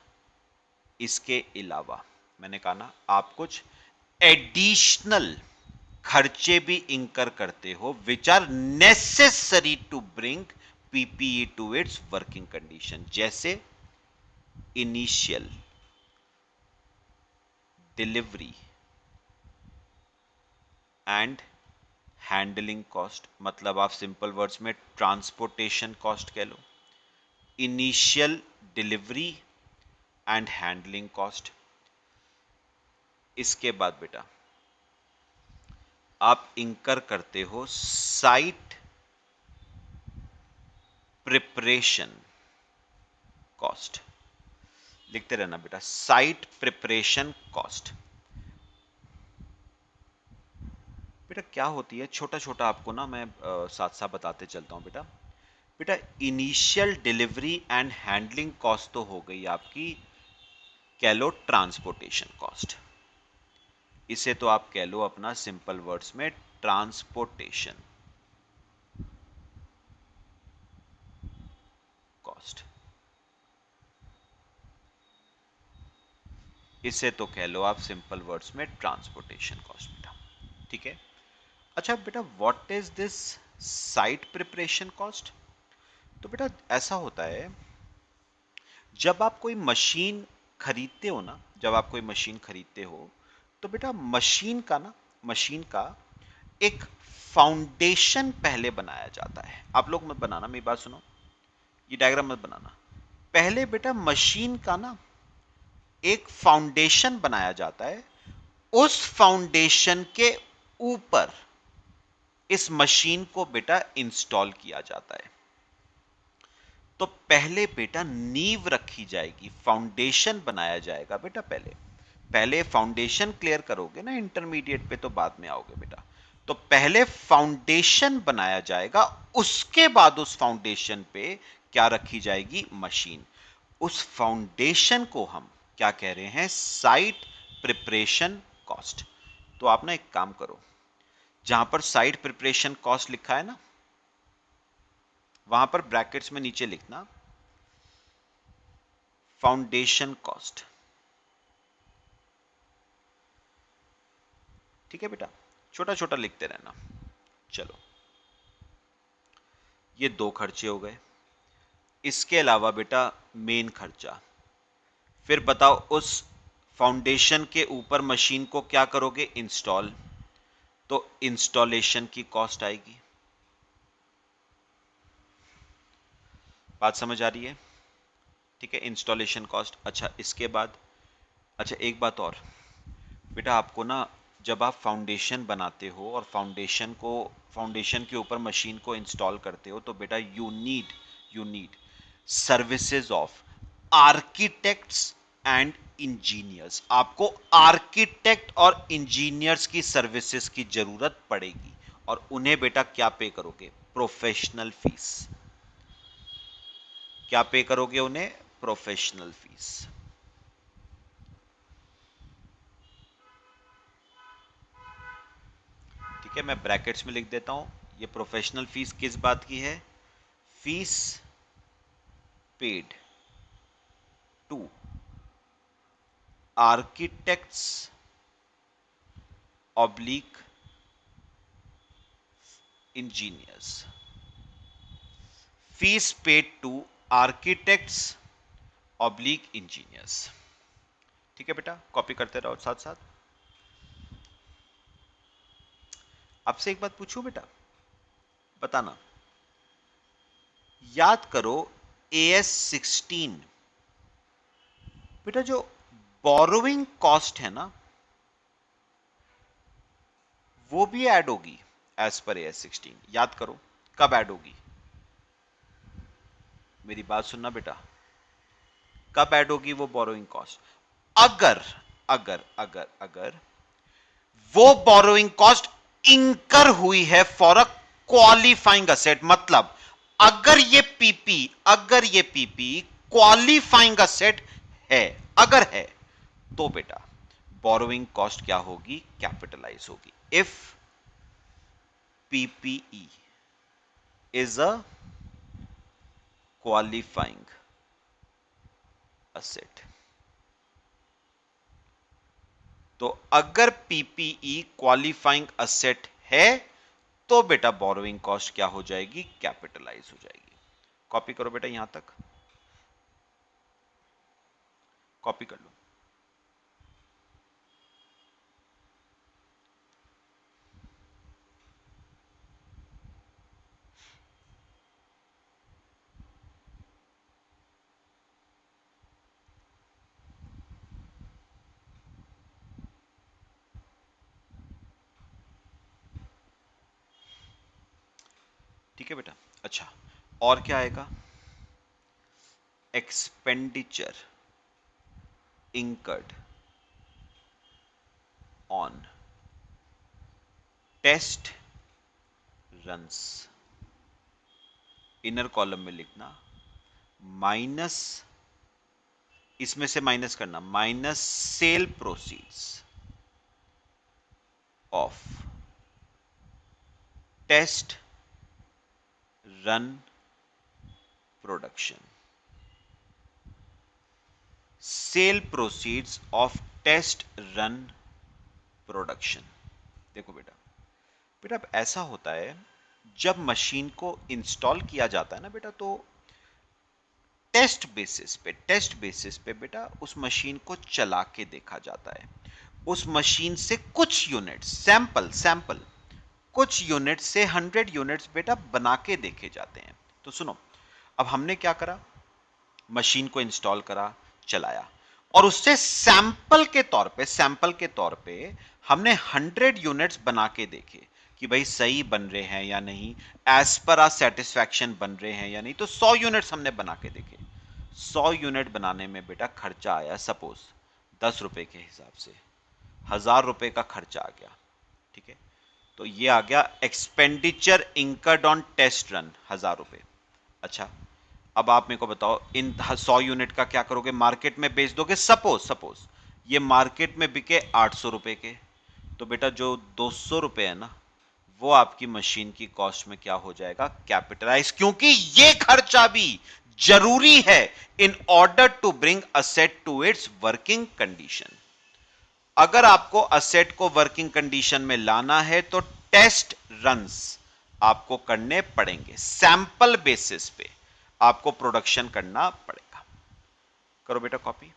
इसके अलावा मैंने कहा ना आप कुछ एडिशनल खर्चे भी इंकर करते हो which are necessary to bring PPE to its working condition, जैसे initial delivery and handling cost, मतलब आप सिंपल वर्ड्स में ट्रांसपोर्टेशन कॉस्ट कह लो। Initial delivery and handling cost. इसके बाद बेटा आप इंकर करते हो साइट प्रिपरेशन कॉस्ट। लिखते रहना बेटा, साइट प्रिपरेशन कॉस्ट। बेटा क्या होती है, छोटा छोटा आपको ना मैं साथ साथ बताते चलता हूं बेटा। बेटा initial delivery and handling cost तो हो गई आपकी, कह लो ट्रांसपोर्टेशन कॉस्ट। इसे तो आप कह लो अपना सिंपल वर्ड्स में ट्रांसपोर्टेशन कॉस्ट, इसे तो कह लो आप सिंपल वर्ड्स में ट्रांसपोर्टेशन कॉस्ट बेटा। ठीक है, अच्छा बेटा what is this site preparation cost? तो बेटा ऐसा होता है, जब आप कोई मशीन खरीदते हो ना, जब आप कोई मशीन खरीदते हो तो बेटा मशीन का एक फाउंडेशन पहले बनाया जाता है। आप लोग मत बनाना, मेरी बात सुनो, ये डायग्राम मत बनाना। पहले बेटा मशीन का ना एक फाउंडेशन बनाया जाता है, उस फाउंडेशन के ऊपर इस मशीन को बेटा इंस्टॉल किया जाता है। तो पहले बेटा नींव रखी जाएगी, फाउंडेशन बनाया जाएगा बेटा। पहले पहले फाउंडेशन क्लियर करोगे ना इंटरमीडिएट पे, तो बाद में आओगे बेटा। तो पहले फाउंडेशन बनाया जाएगा, उसके बाद उस फाउंडेशन पे क्या रखी जाएगी? मशीन। उस फाउंडेशन को हम क्या कह रहे हैं? Site preparation cost. तो आप ना एक काम करो, जहां पर साइट प्रिपरेशन कॉस्ट लिखा है ना, वहां पर ब्रैकेट्स में नीचे लिखना फाउंडेशन कॉस्ट। ठीक है बेटा, छोटा छोटा लिखते रहना। चलो, ये दो खर्चे हो गए। इसके अलावा बेटा मेन खर्चा, फिर बताओ उस फाउंडेशन के ऊपर मशीन को क्या करोगे? इंस्टॉल। तो इंस्टॉलेशन की कॉस्ट आएगी। बात समझ आ रही है? ठीक है, इंस्टॉलेशन कॉस्ट। अच्छा इसके बाद, अच्छा एक बात और बेटा, आपको ना जब आप फाउंडेशन बनाते हो और फाउंडेशन के ऊपर मशीन को इंस्टॉल करते हो, तो बेटा you need services of architects and engineers. आपको आर्किटेक्ट और इंजीनियर्स की सर्विसेज की जरूरत पड़ेगी, और उन्हें बेटा क्या पे करोगे? Professional fees. क्या पे करोगे उन्हें? Professional fees. ठीक है, मैं ब्रैकेट्स में लिख देता हूं, ये प्रोफेशनल फीस किस बात की है? Fees paid to architects oblique engineers. Fees paid to architects oblique engineers. ठीक है बेटा, कॉपी करते रहो साथ साथ। आपसे एक बात पूछूं बेटा, बताना। याद करो AS16, बेटा जो बोरोइंग कॉस्ट है ना, वो भी ऐड होगी एज पर AS16। याद करो कब ऐड होगी, मेरी बात सुनना बेटा। कब ऐड होगी वो बोरोइंग कॉस्ट? अगर अगर अगर अगर वो बोरोइंग कॉस्ट इंकर हुई है फॉर अ क्वालिफाइंग असेट। मतलब अगर ये पीपी क्वालिफाइंग असेट है, अगर है, तो बेटा बोरोइंग कॉस्ट क्या होगी? कैपिटलाइज होगी। If PPE is a qualifying asset. तो अगर पीपीई क्वालिफाइंग असेट है, तो बेटा बोरोइंग कॉस्ट क्या हो जाएगी? कैपिटलाइज हो जाएगी। कॉपी करो बेटा, यहां तक कॉपी कर लो। ठीक है बेटा, अच्छा और क्या आएगा? Expenditure incurred on test runs. Inner column में लिखना माइनस, इसमें से माइनस करना, minus sale proceeds of test run production. Sale proceeds of test run production. देखो बेटा, बेटा अब ऐसा होता है, जब मशीन को इंस्टॉल किया जाता है ना बेटा, तो टेस्ट बेसिस पे बेटा उस मशीन को चला के देखा जाता है। उस मशीन से कुछ यूनिट सैंपल सैंपल कुछ यूनिट से 100 यूनिट्स बेटा बना के देखे जाते हैं। तो सुनो, अब हमने क्या करा, मशीन को इंस्टॉल करा, चलाया, और उससे सैंपल के तौर पे हमने 100 यूनिट्स बना के देखे कि भाई सही बन रहे हैं या नहीं, एज पर आ सेटिस्फैक्शन बन रहे हैं या नहीं। तो 100 यूनिट्स हमने बना के देखे। 100 यूनिट बनाने में बेटा खर्चा आया सपोज 10 रुपए के हिसाब से, 1000 रुपए का खर्चा आ गया। ठीक है, तो ये आ गया expenditure incurred on test run, 1000 रुपए। अच्छा, अब आप मेरे को बताओ, इन 100 यूनिट का क्या करोगे, मार्केट में बेच दोगे। सपोज सपोज ये मार्केट में बिके 800 रुपए के, तो बेटा जो 200 रुपए है ना, वो आपकी मशीन की कॉस्ट में क्या हो जाएगा, कैपिटलाइज, क्योंकि ये खर्चा भी जरूरी है in order to bring asset to its working condition. अगर आपको असेट को वर्किंग कंडीशन में लाना है तो टेस्ट रन्स आपको करने पड़ेंगे, सैंपल बेसिस पे आपको प्रोडक्शन करना पड़ेगा। करो बेटा कॉपी।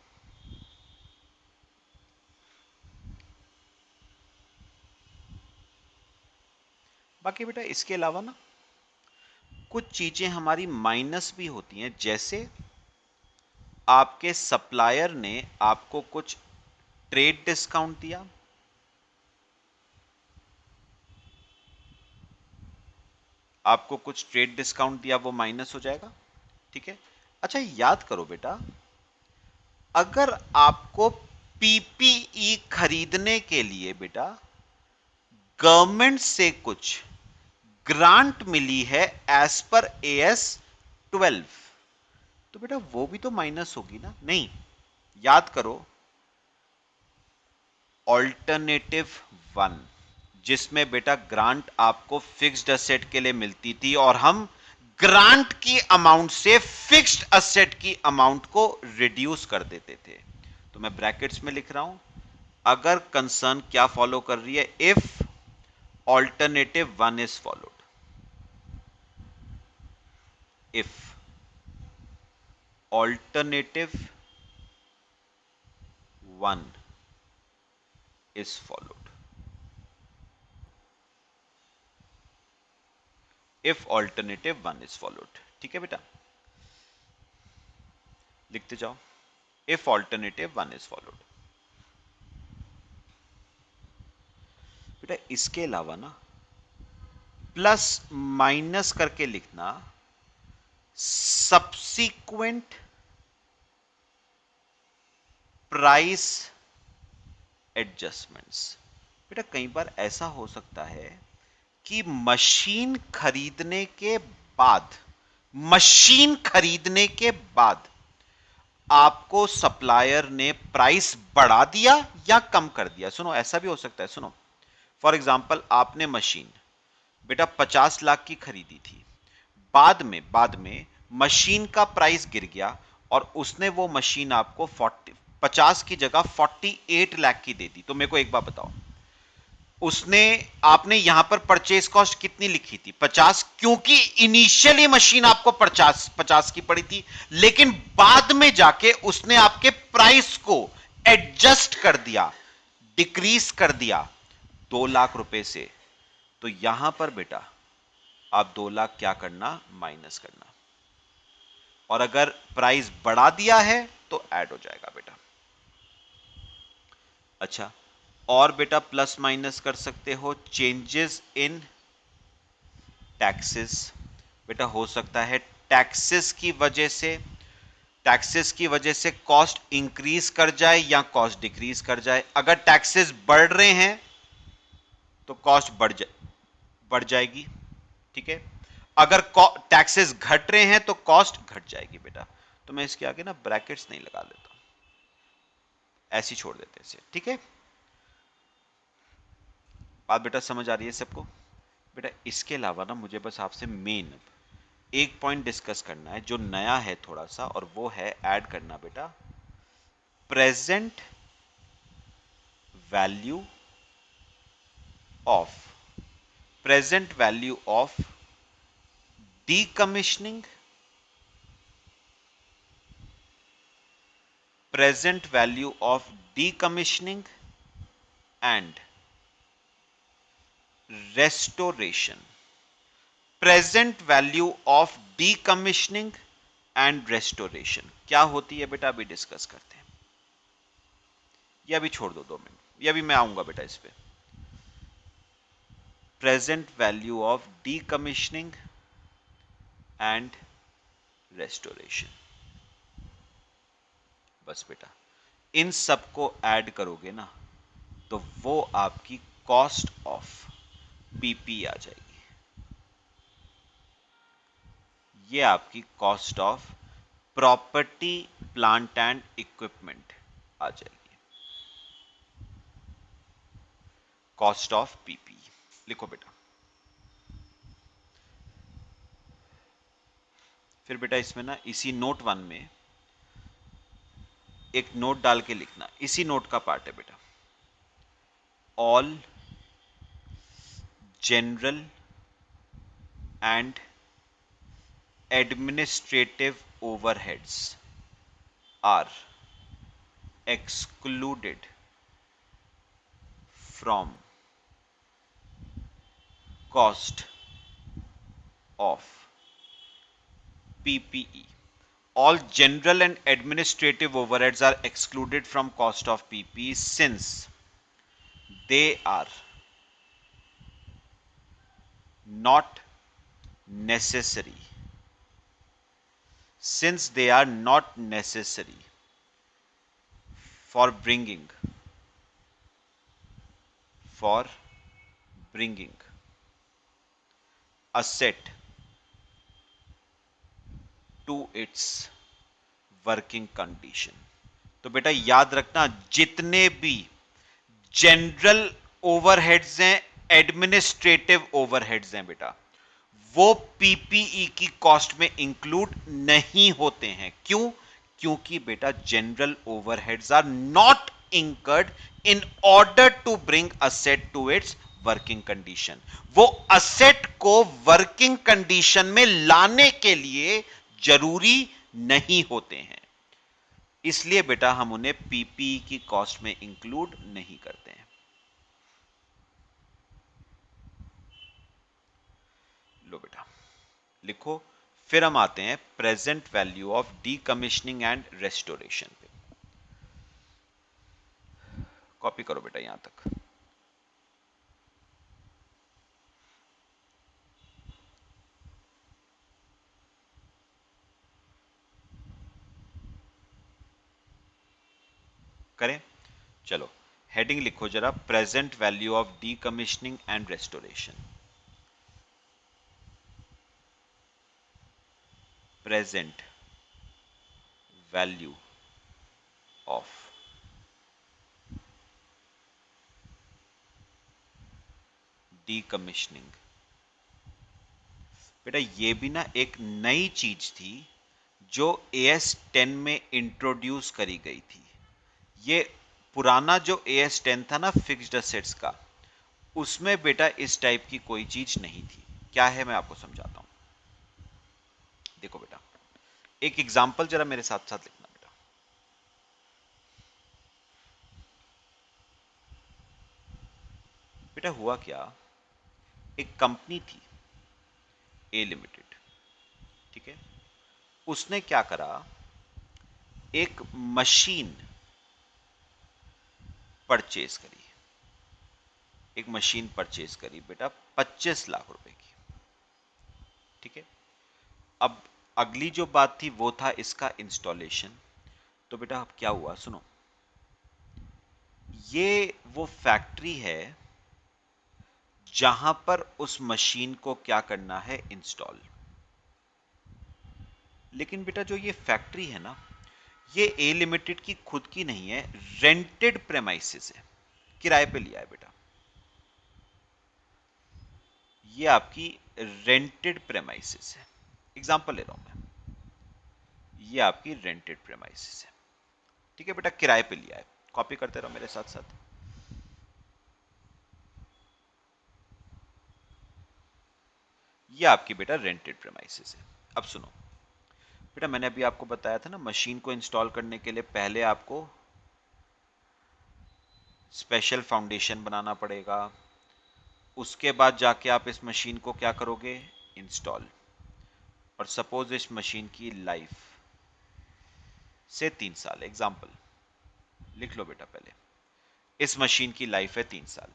बाकी बेटा इसके अलावा ना कुछ चीजें हमारी माइनस भी होती हैं, जैसे आपके सप्लायर ने आपको कुछ ट्रेड डिस्काउंट दिया, आपको कुछ ट्रेड डिस्काउंट दिया, वो माइनस हो जाएगा। ठीक है, अच्छा याद करो बेटा, अगर आपको पीपीई खरीदने के लिए बेटा गवर्नमेंट से कुछ ग्रांट मिली है एज पर एएस 12, तो बेटा वो भी तो माइनस होगी ना, नहीं? याद करो, ऑल्टरनेटिव 1, जिसमें बेटा ग्रांट आपको फिक्स्ड असेट के लिए मिलती थी, और हम ग्रांट की अमाउंट से फिक्स्ड असेट की अमाउंट को रिड्यूस कर देते थे। तो मैं ब्रैकेट्स में लिख रहा हूं, अगर कंसर्न क्या फॉलो कर रही है, if alternative 1 is followed, if alternative 1 is followed, if alternative 1 is followed. ठीक है बेटा, लिखते जाओ, इफ ऑल्टरनेटिव 1 इज फॉलोड। बेटा इसके अलावा ना प्लस माइनस करके लिखना, सब्सीक्वेंट प्राइस एडजस्टमेंट्स। बेटा कई बार ऐसा हो सकता है कि बाद मशीन खरीदने के बाद आपको सप्लायर ने प्राइस बढ़ा दिया या कम कर दिया। सुनो, ऐसा भी हो सकता है। सुनो, फॉर एग्जाम्पल आपने मशीन बेटा 50 लाख की खरीदी थी, बाद में मशीन का प्राइस गिर गया और उसने वो मशीन आपको 50 की जगह 48 लाख की दे दी। तो मेरे को एक बात बताओ, उसने आपने यहां पर परचेज कॉस्ट कितनी लिखी थी, 50, क्योंकि इनिशियली मशीन आपको 50 की पड़ी थी, लेकिन बाद में जाके उसने आपके प्राइस को एडजस्ट कर दिया, डिक्रीज कर दिया 2 लाख रुपए से। तो यहां पर बेटा आप 2 लाख क्या करना, माइनस करना, और अगर प्राइस बढ़ा दिया है तो ऐड हो जाएगा बेटा। अच्छा, और बेटा प्लस माइनस कर सकते हो, चेंजेस इन टैक्सेस। बेटा हो सकता है टैक्सेस की वजह से कॉस्ट इंक्रीज कर जाए या कॉस्ट डिक्रीज कर जाए। अगर टैक्सेस बढ़ रहे हैं तो कॉस्ट बढ़ जाएगी। ठीक है, अगर टैक्सेस घट रहे हैं तो कॉस्ट घट जाएगी बेटा। तो मैं इसके आगे ना ब्रैकेट्स नहीं लगा लेता, ऐसी छोड़ देते इसे। ठीक है, बात बेटा समझ आ रही है सबको? बेटा इसके अलावा ना मुझे बस आपसे मेन एक पॉइंट डिस्कस करना है जो नया है थोड़ा सा, और वो है ऐड करना बेटा present value of decommissioning present value of decommissioning and restoration present value of decommissioning and restoration क्या होती है बेटा अभी डिस्कस करते हैं या अभी छोड़ दो 2 मिनट या अभी मैं आऊंगा बेटा इस पे present value of decommissioning and restoration बस बेटा इन सबको ऐड करोगे ना तो वो आपकी कॉस्ट ऑफ पीपी आ जाएगी ये आपकी cost of property plant and equipment आ जाएगी कॉस्ट ऑफ पीपी लिखो बेटा फिर बेटा इसमें ना इसी नोट 1 में एक नोट डाल के लिखना इसी नोट का पार्ट है बेटा all general and administrative overheads are excluded from cost of PPE. All general and administrative overheads are excluded from cost of PPE since they are not necessary. Since they are not necessary for bringing asset to its working condition तो बेटा याद रखना जितने भी general overheads हैं administrative overheads हैं बेटा वो पीपीई की कॉस्ट में इंक्लूड नहीं होते हैं क्यों क्योंकि बेटा general overheads are not incurred in order to bring asset to its working condition वो असेट को वर्किंग कंडीशन में लाने के लिए जरूरी नहीं होते हैं इसलिए बेटा हम उन्हें पीपीई की कॉस्ट में इंक्लूड नहीं करते हैं लो बेटा लिखो फिर हम आते हैं present value of decommissioning and restoration पे कॉपी करो बेटा यहां तक करें चलो हेडिंग लिखो जरा present value of decommissioning and restoration present value of decommissioning बेटा ये भी ना एक नई चीज थी जो AS10 में इंट्रोड्यूस करी गई थी ये पुराना जो AS10 था ना फिक्स्ड असेट्स का उसमें बेटा इस टाइप की कोई चीज नहीं थी क्या है मैं आपको समझाता हूं देखो बेटा एक एग्जांपल जरा मेरे साथ साथ लिखना बेटा बेटा हुआ क्या एक कंपनी थी ए लिमिटेड ठीक है उसने क्या करा एक मशीन परचेज करी एक मशीन परचेज करी बेटा 25 लाख रुपए की ठीक है अब अगली जो बात थी वो था इसका इंस्टॉलेशन तो बेटा अब क्या हुआ सुनो ये वो फैक्ट्री है जहां पर उस मशीन को क्या करना है इंस्टॉल लेकिन बेटा जो ये फैक्ट्री है ना ये ए लिमिटेड की खुद की नहीं है रेंटेड प्रेमाइसिस है किराए पे लिया है बेटा ये आपकी रेंटेड प्रेमाइसिस है। एग्जांपल ले रहा हूं मैं, ये आपकी रेंटेड प्रेमाइसिस है। ठीक है बेटा, किराए पे लिया है। कॉपी करते रहो मेरे साथ साथ। ये आपकी बेटा रेंटेड प्रेमाइसेस है। अब सुनो बेटा, मैंने अभी आपको बताया था ना, मशीन को इंस्टॉल करने के लिए पहले आपको स्पेशल फाउंडेशन बनाना पड़ेगा, उसके बाद जाके आप इस मशीन को क्या करोगे, इंस्टॉल। और सपोज इस मशीन की लाइफ से 3 साल, एग्जाम्पल लिख लो बेटा, पहले इस मशीन की लाइफ है 3 साल।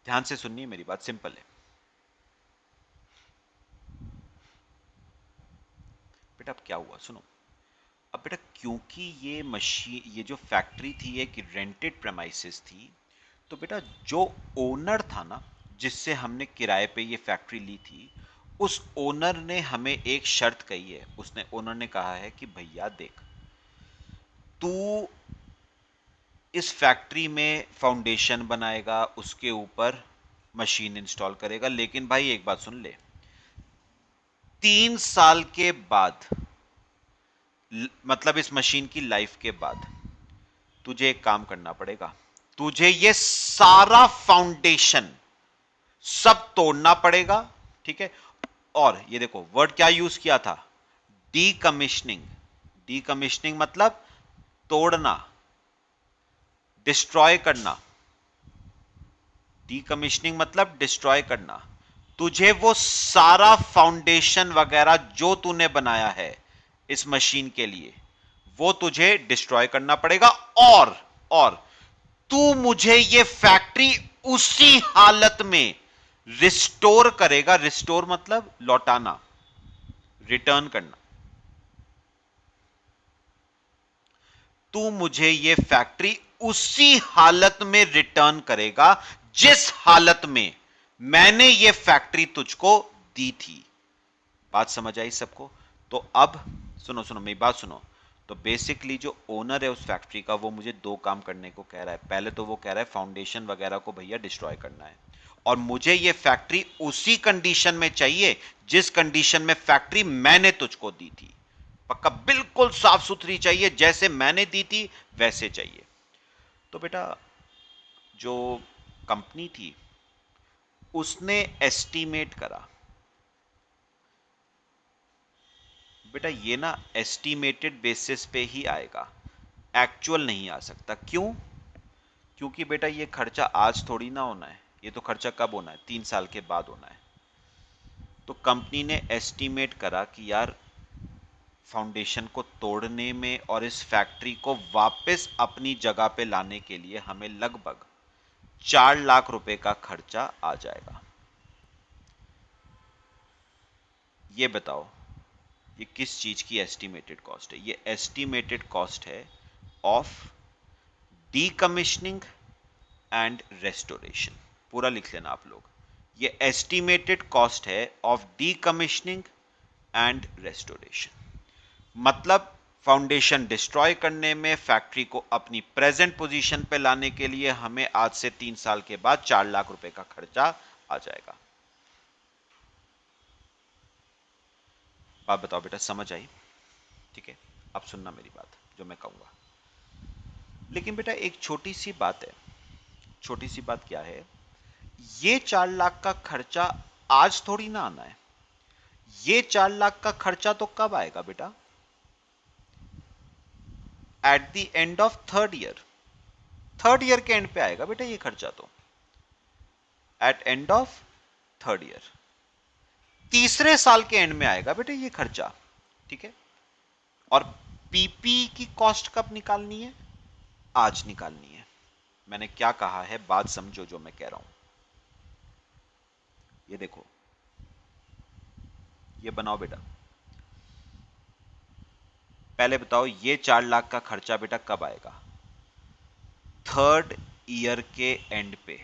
ध्यान से सुनिए मेरी बात, सिंपल है बेटा। अब क्या हुआ सुनो, अब बेटा क्योंकि ये मशीन, ये जो फैक्ट्री थी ये कि रेंटेड प्रेमाइसेस थी, तो बेटा जो ओनर था ना, जिससे हमने किराए पे ये फैक्ट्री ली थी, उस ओनर ने हमें एक शर्त कही है। उसने, ओनर ने कहा है कि भैया देख, तू इस फैक्ट्री में फाउंडेशन बनाएगा, उसके ऊपर मशीन इंस्टॉल करेगा, लेकिन भाई एक बात सुन ले, 3 साल के बाद, मतलब इस मशीन की लाइफ के बाद, तुझे एक काम करना पड़ेगा। तुझे ये सारा फाउंडेशन सब तोड़ना पड़ेगा, ठीक है। और ये देखो वर्ड क्या यूज किया था, डीकमिश्निंग। डीकमिश्निंग मतलब तोड़ना, डिस्ट्रॉय करना। डीकमिश्निंग मतलब डिस्ट्रॉय करना। तुझे वो सारा फाउंडेशन वगैरह जो तूने बनाया है इस मशीन के लिए, वो तुझे डिस्ट्रॉय करना पड़ेगा। और तू मुझे ये फैक्ट्री उसी हालत में रिस्टोर करेगा। रिस्टोर मतलब लौटाना, रिटर्न करना। तू मुझे ये फैक्ट्री उसी हालत में रिटर्न करेगा जिस हालत में मैंने ये फैक्ट्री तुझको दी थी। बात समझ आई सबको? तो अब सुनो सुनो मेरी बात सुनो। तो बेसिकली जो ओनर है उस फैक्ट्री का, वो मुझे दो काम करने को कह रहा है। पहले तो वो कह रहा है फाउंडेशन वगैरह को भैया डिस्ट्रॉय करना है, और मुझे ये फैक्ट्री उसी कंडीशन में चाहिए जिस कंडीशन में फैक्ट्री मैंने तुझको दी थी। पक्का बिल्कुल साफ सुथरी चाहिए, जैसे मैंने दी थी वैसे चाहिए। तो बेटा जो कंपनी थी उसने एस्टीमेट करा, बेटा ये ना एस्टीमेटेड बेसिस पे ही आएगा, एक्चुअल नहीं आ सकता। क्यों? क्योंकि बेटा ये खर्चा आज थोड़ी ना होना है, ये तो खर्चा कब होना है, 3 साल के बाद होना है। तो कंपनी ने एस्टीमेट करा कि यार फाउंडेशन को तोड़ने में और इस फैक्ट्री को वापस अपनी जगह पे लाने के लिए हमें लगभग 4 लाख रुपए का खर्चा आ जाएगा। ये बताओ ये किस चीज की एस्टीमेटेड कॉस्ट है? ये एस्टीमेटेड कॉस्ट है ऑफ डीकमिश्निंग एंड रेस्टोरेशन। पूरा लिख लेना आप लोग, ये एस्टीमेटेड कॉस्ट है ऑफ डीकमिश्निंग एंड रेस्टोरेशन। मतलब फाउंडेशन डिस्ट्रॉय करने में, फैक्ट्री को अपनी प्रेजेंट पोजीशन पे लाने के लिए हमें आज से 3 साल के बाद 4 लाख रुपए का खर्चा आ जाएगा। बात बताओ बेटा, समझ आई? ठीक है, अब सुनना मेरी बात जो मैं कहूंगा। लेकिन बेटा एक छोटी सी बात है। छोटी सी बात क्या है? ये 4 लाख का खर्चा आज थोड़ी ना आना है। ये 4 लाख का खर्चा तो कब आएगा बेटा? At the end of third year. Third year के एंड पे आएगा बेटा ये खर्चा, तो at end of third year, तीसरे साल के एंड में आएगा बेटा ये खर्चा। ठीक है। और पीपी की कॉस्ट कब निकालनी है? आज निकालनी है। मैंने क्या कहा है, बात समझो जो मैं कह रहा हूं। ये देखो, ये बनाओ बेटा। पहले बताओ ये 4 लाख का खर्चा बेटा कब आएगा? थर्ड ईयर के एंड पे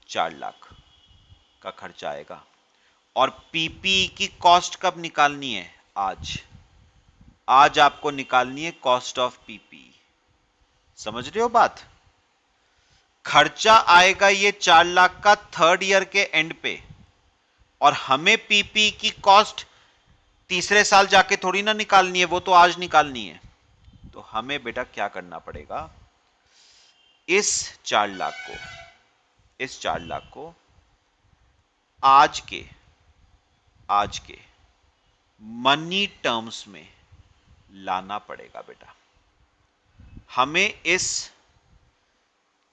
4 लाख का खर्चा आएगा। और पीपी की कॉस्ट कब निकालनी है? आज। आज आपको निकालनी है कॉस्ट ऑफ पीपी। समझ रहे हो बात? खर्चा आएगा ये 4 लाख का थर्ड ईयर के एंड पे, और हमें पीपी की कॉस्ट तीसरे साल जाके थोड़ी ना निकालनी है, वो तो आज निकालनी है। तो हमें बेटा क्या करना पड़ेगा, इस 4 लाख को, इस 4 लाख को आज के मनी टर्म्स में लाना पड़ेगा बेटा। हमें इस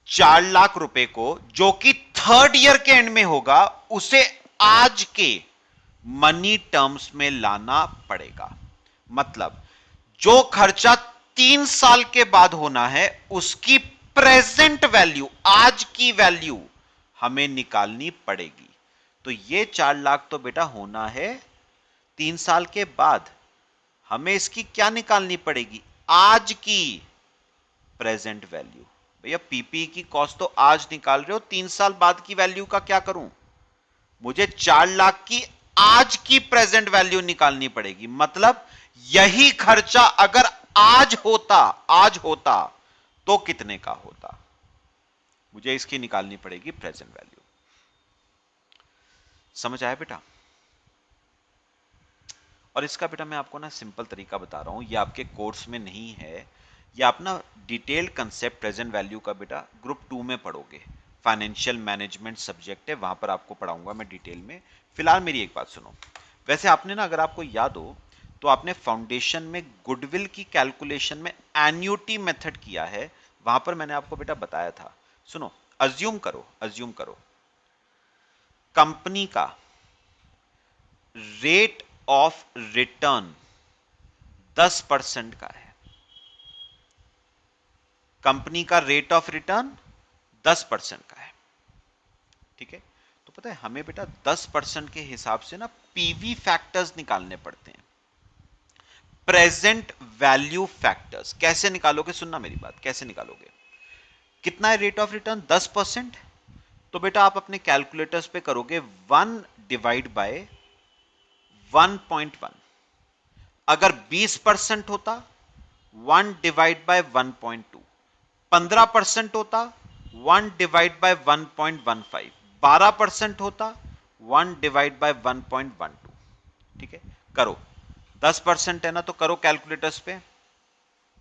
4 लाख रुपए को, जो कि थर्ड ईयर के एंड में होगा, उसे आज के मनी टर्म्स में लाना पड़ेगा। मतलब जो खर्चा 3 साल के बाद होना है, उसकी प्रेजेंट वैल्यू, आज की वैल्यू हमें निकालनी पड़ेगी। तो ये 4 लाख तो बेटा होना है 3 साल के बाद। हमें इसकी क्या निकालनी पड़ेगी, आज की प्रेजेंट वैल्यू। भैया पीपी की कॉस्ट तो आज निकाल रहे हो, 3 साल बाद की वैल्यू का क्या करूं, मुझे 4 लाख की आज की प्रेजेंट वैल्यू निकालनी पड़ेगी। मतलब यही खर्चा अगर आज होता तो कितने का होता, मुझे इसकी निकालनी पड़ेगी प्रेजेंट वैल्यू। समझ आया बेटा? और इसका बेटा मैं आपको ना सिंपल तरीका बता रहा हूं, ये आपके कोर्स में नहीं है, ये आप ना डिटेल्ड कंसेप्ट प्रेजेंट वैल्यू का बेटा ग्रुप 2 में पढ़ोगे। फाइनेंशियल मैनेजमेंट सब्जेक्ट है, वहां पर आपको पढ़ाऊंगा मैं डिटेल में। फिलहाल मेरी एक बात सुनो, वैसे आपने ना, अगर आपको याद हो तो आपने फाउंडेशन में गुडविल की कैलकुलेशन में एन्युटी मेथड किया है, वहां पर मैंने आपको बेटा बताया था। सुनो, अज्यूम करो कंपनी का रेट ऑफ रिटर्न 10% का है। कंपनी का रेट ऑफ रिटर्न 10% का है, ठीक है? तो पता है हमें बेटा 10% के हिसाब से ना पीवी फैक्टर्स निकालने पड़ते हैं, प्रेजेंट वैल्यू फैक्टर्स। कैसे निकालोगे, सुनना मेरी बात, कैसे निकालोगे? कितना है रेट ऑफ रिटर्न, 10%। तो बेटा आप अपने कैलकुलेटर्स पे करोगे 1 डिवाइड बाय 1.1। अगर 20% होता 1 डिवाइड बाय 1.2, 15% होता 1 डिवाइड बाय 1.15, 12% होता 1 डिवाइड बाय 1.12। ठीक है, करो। 10% है ना, तो करो कैलकुलेटर्स पे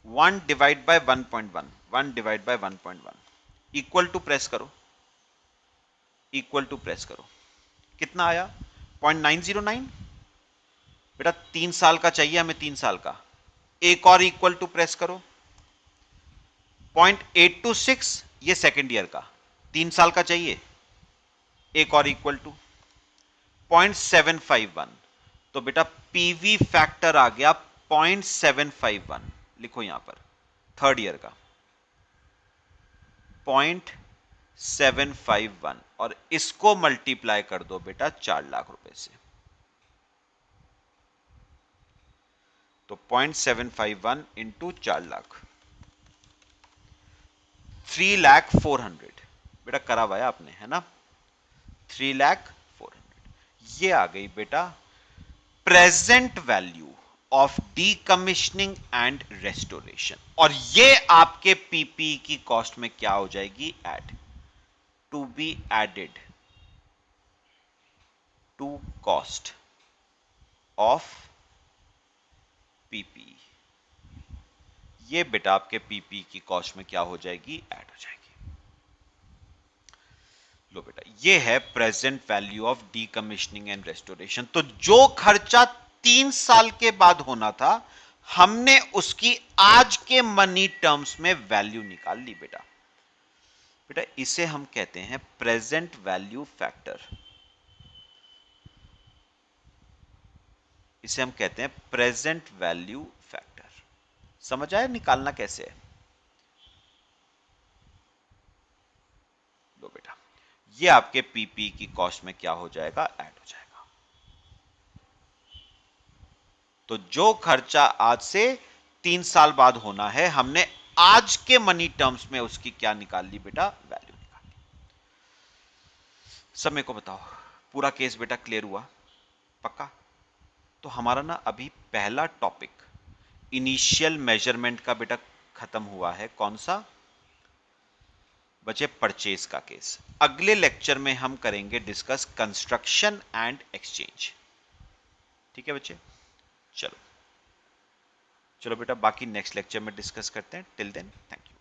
1 divide by 1.1, 1 divide by 1.1 equal to press करो, कितना आया? 0.909। बेटा 3 साल का चाहिए हमें, 3 साल का। एक और इक्वल टू प्रेस करो, 0.826, ये सेकेंड ईयर का, 3 साल का चाहिए। एक और इक्वल टू 0.751। तो बेटा पीवी फैक्टर आ गया 0.751, लिखो यहां पर, थर्ड ईयर का 0.751, और इसको मल्टीप्लाई कर दो बेटा 4 लाख रुपए से। तो 0.751 इंटू 4 लाख, 3,04,000। बेटा करा हुआ है आपने, है ना? 3,04,000 ये आ गई बेटा present value of decommissioning and restoration. और ये आपके पीपी की कॉस्ट में क्या हो जाएगी, add, to be added to cost of PP. ये बेटा आपके पीपी की कॉस्ट में क्या हो जाएगी, ऐड हो जाएगी। लो बेटा, ये है present value of decommissioning and restoration. तो जो खर्चा 3 साल के बाद होना था, हमने उसकी आज के मनी टर्म्स में वैल्यू निकाल ली बेटा। बेटा इसे हम कहते हैं प्रेजेंट वैल्यू फैक्टर, इसे हम कहते हैं प्रेजेंट वैल्यू फैक्टर। समझ आया निकालना कैसे है? लो बेटा, ये आपके पीपी की कॉस्ट में क्या हो जाएगा, ऐड हो जाएगा। तो जो खर्चा आज से 3 साल बाद होना है, हमने आज के मनी टर्म्स में उसकी क्या निकाल ली बेटा, वैल्यू निकाल ली। सब मेरे को बताओ, पूरा केस बेटा क्लियर हुआ? पक्का? तो हमारा ना अभी पहला टॉपिक इनिशियल मेजरमेंट का बेटा खत्म हुआ है। कौन सा बचे? परचेज का केस। अगले लेक्चर में हम करेंगे डिस्कस कंस्ट्रक्शन एंड एक्सचेंज। ठीक है बच्चे? चलो चलो बेटा, बाकी नेक्स्ट लेक्चर में डिस्कस करते हैं। Till then thank you.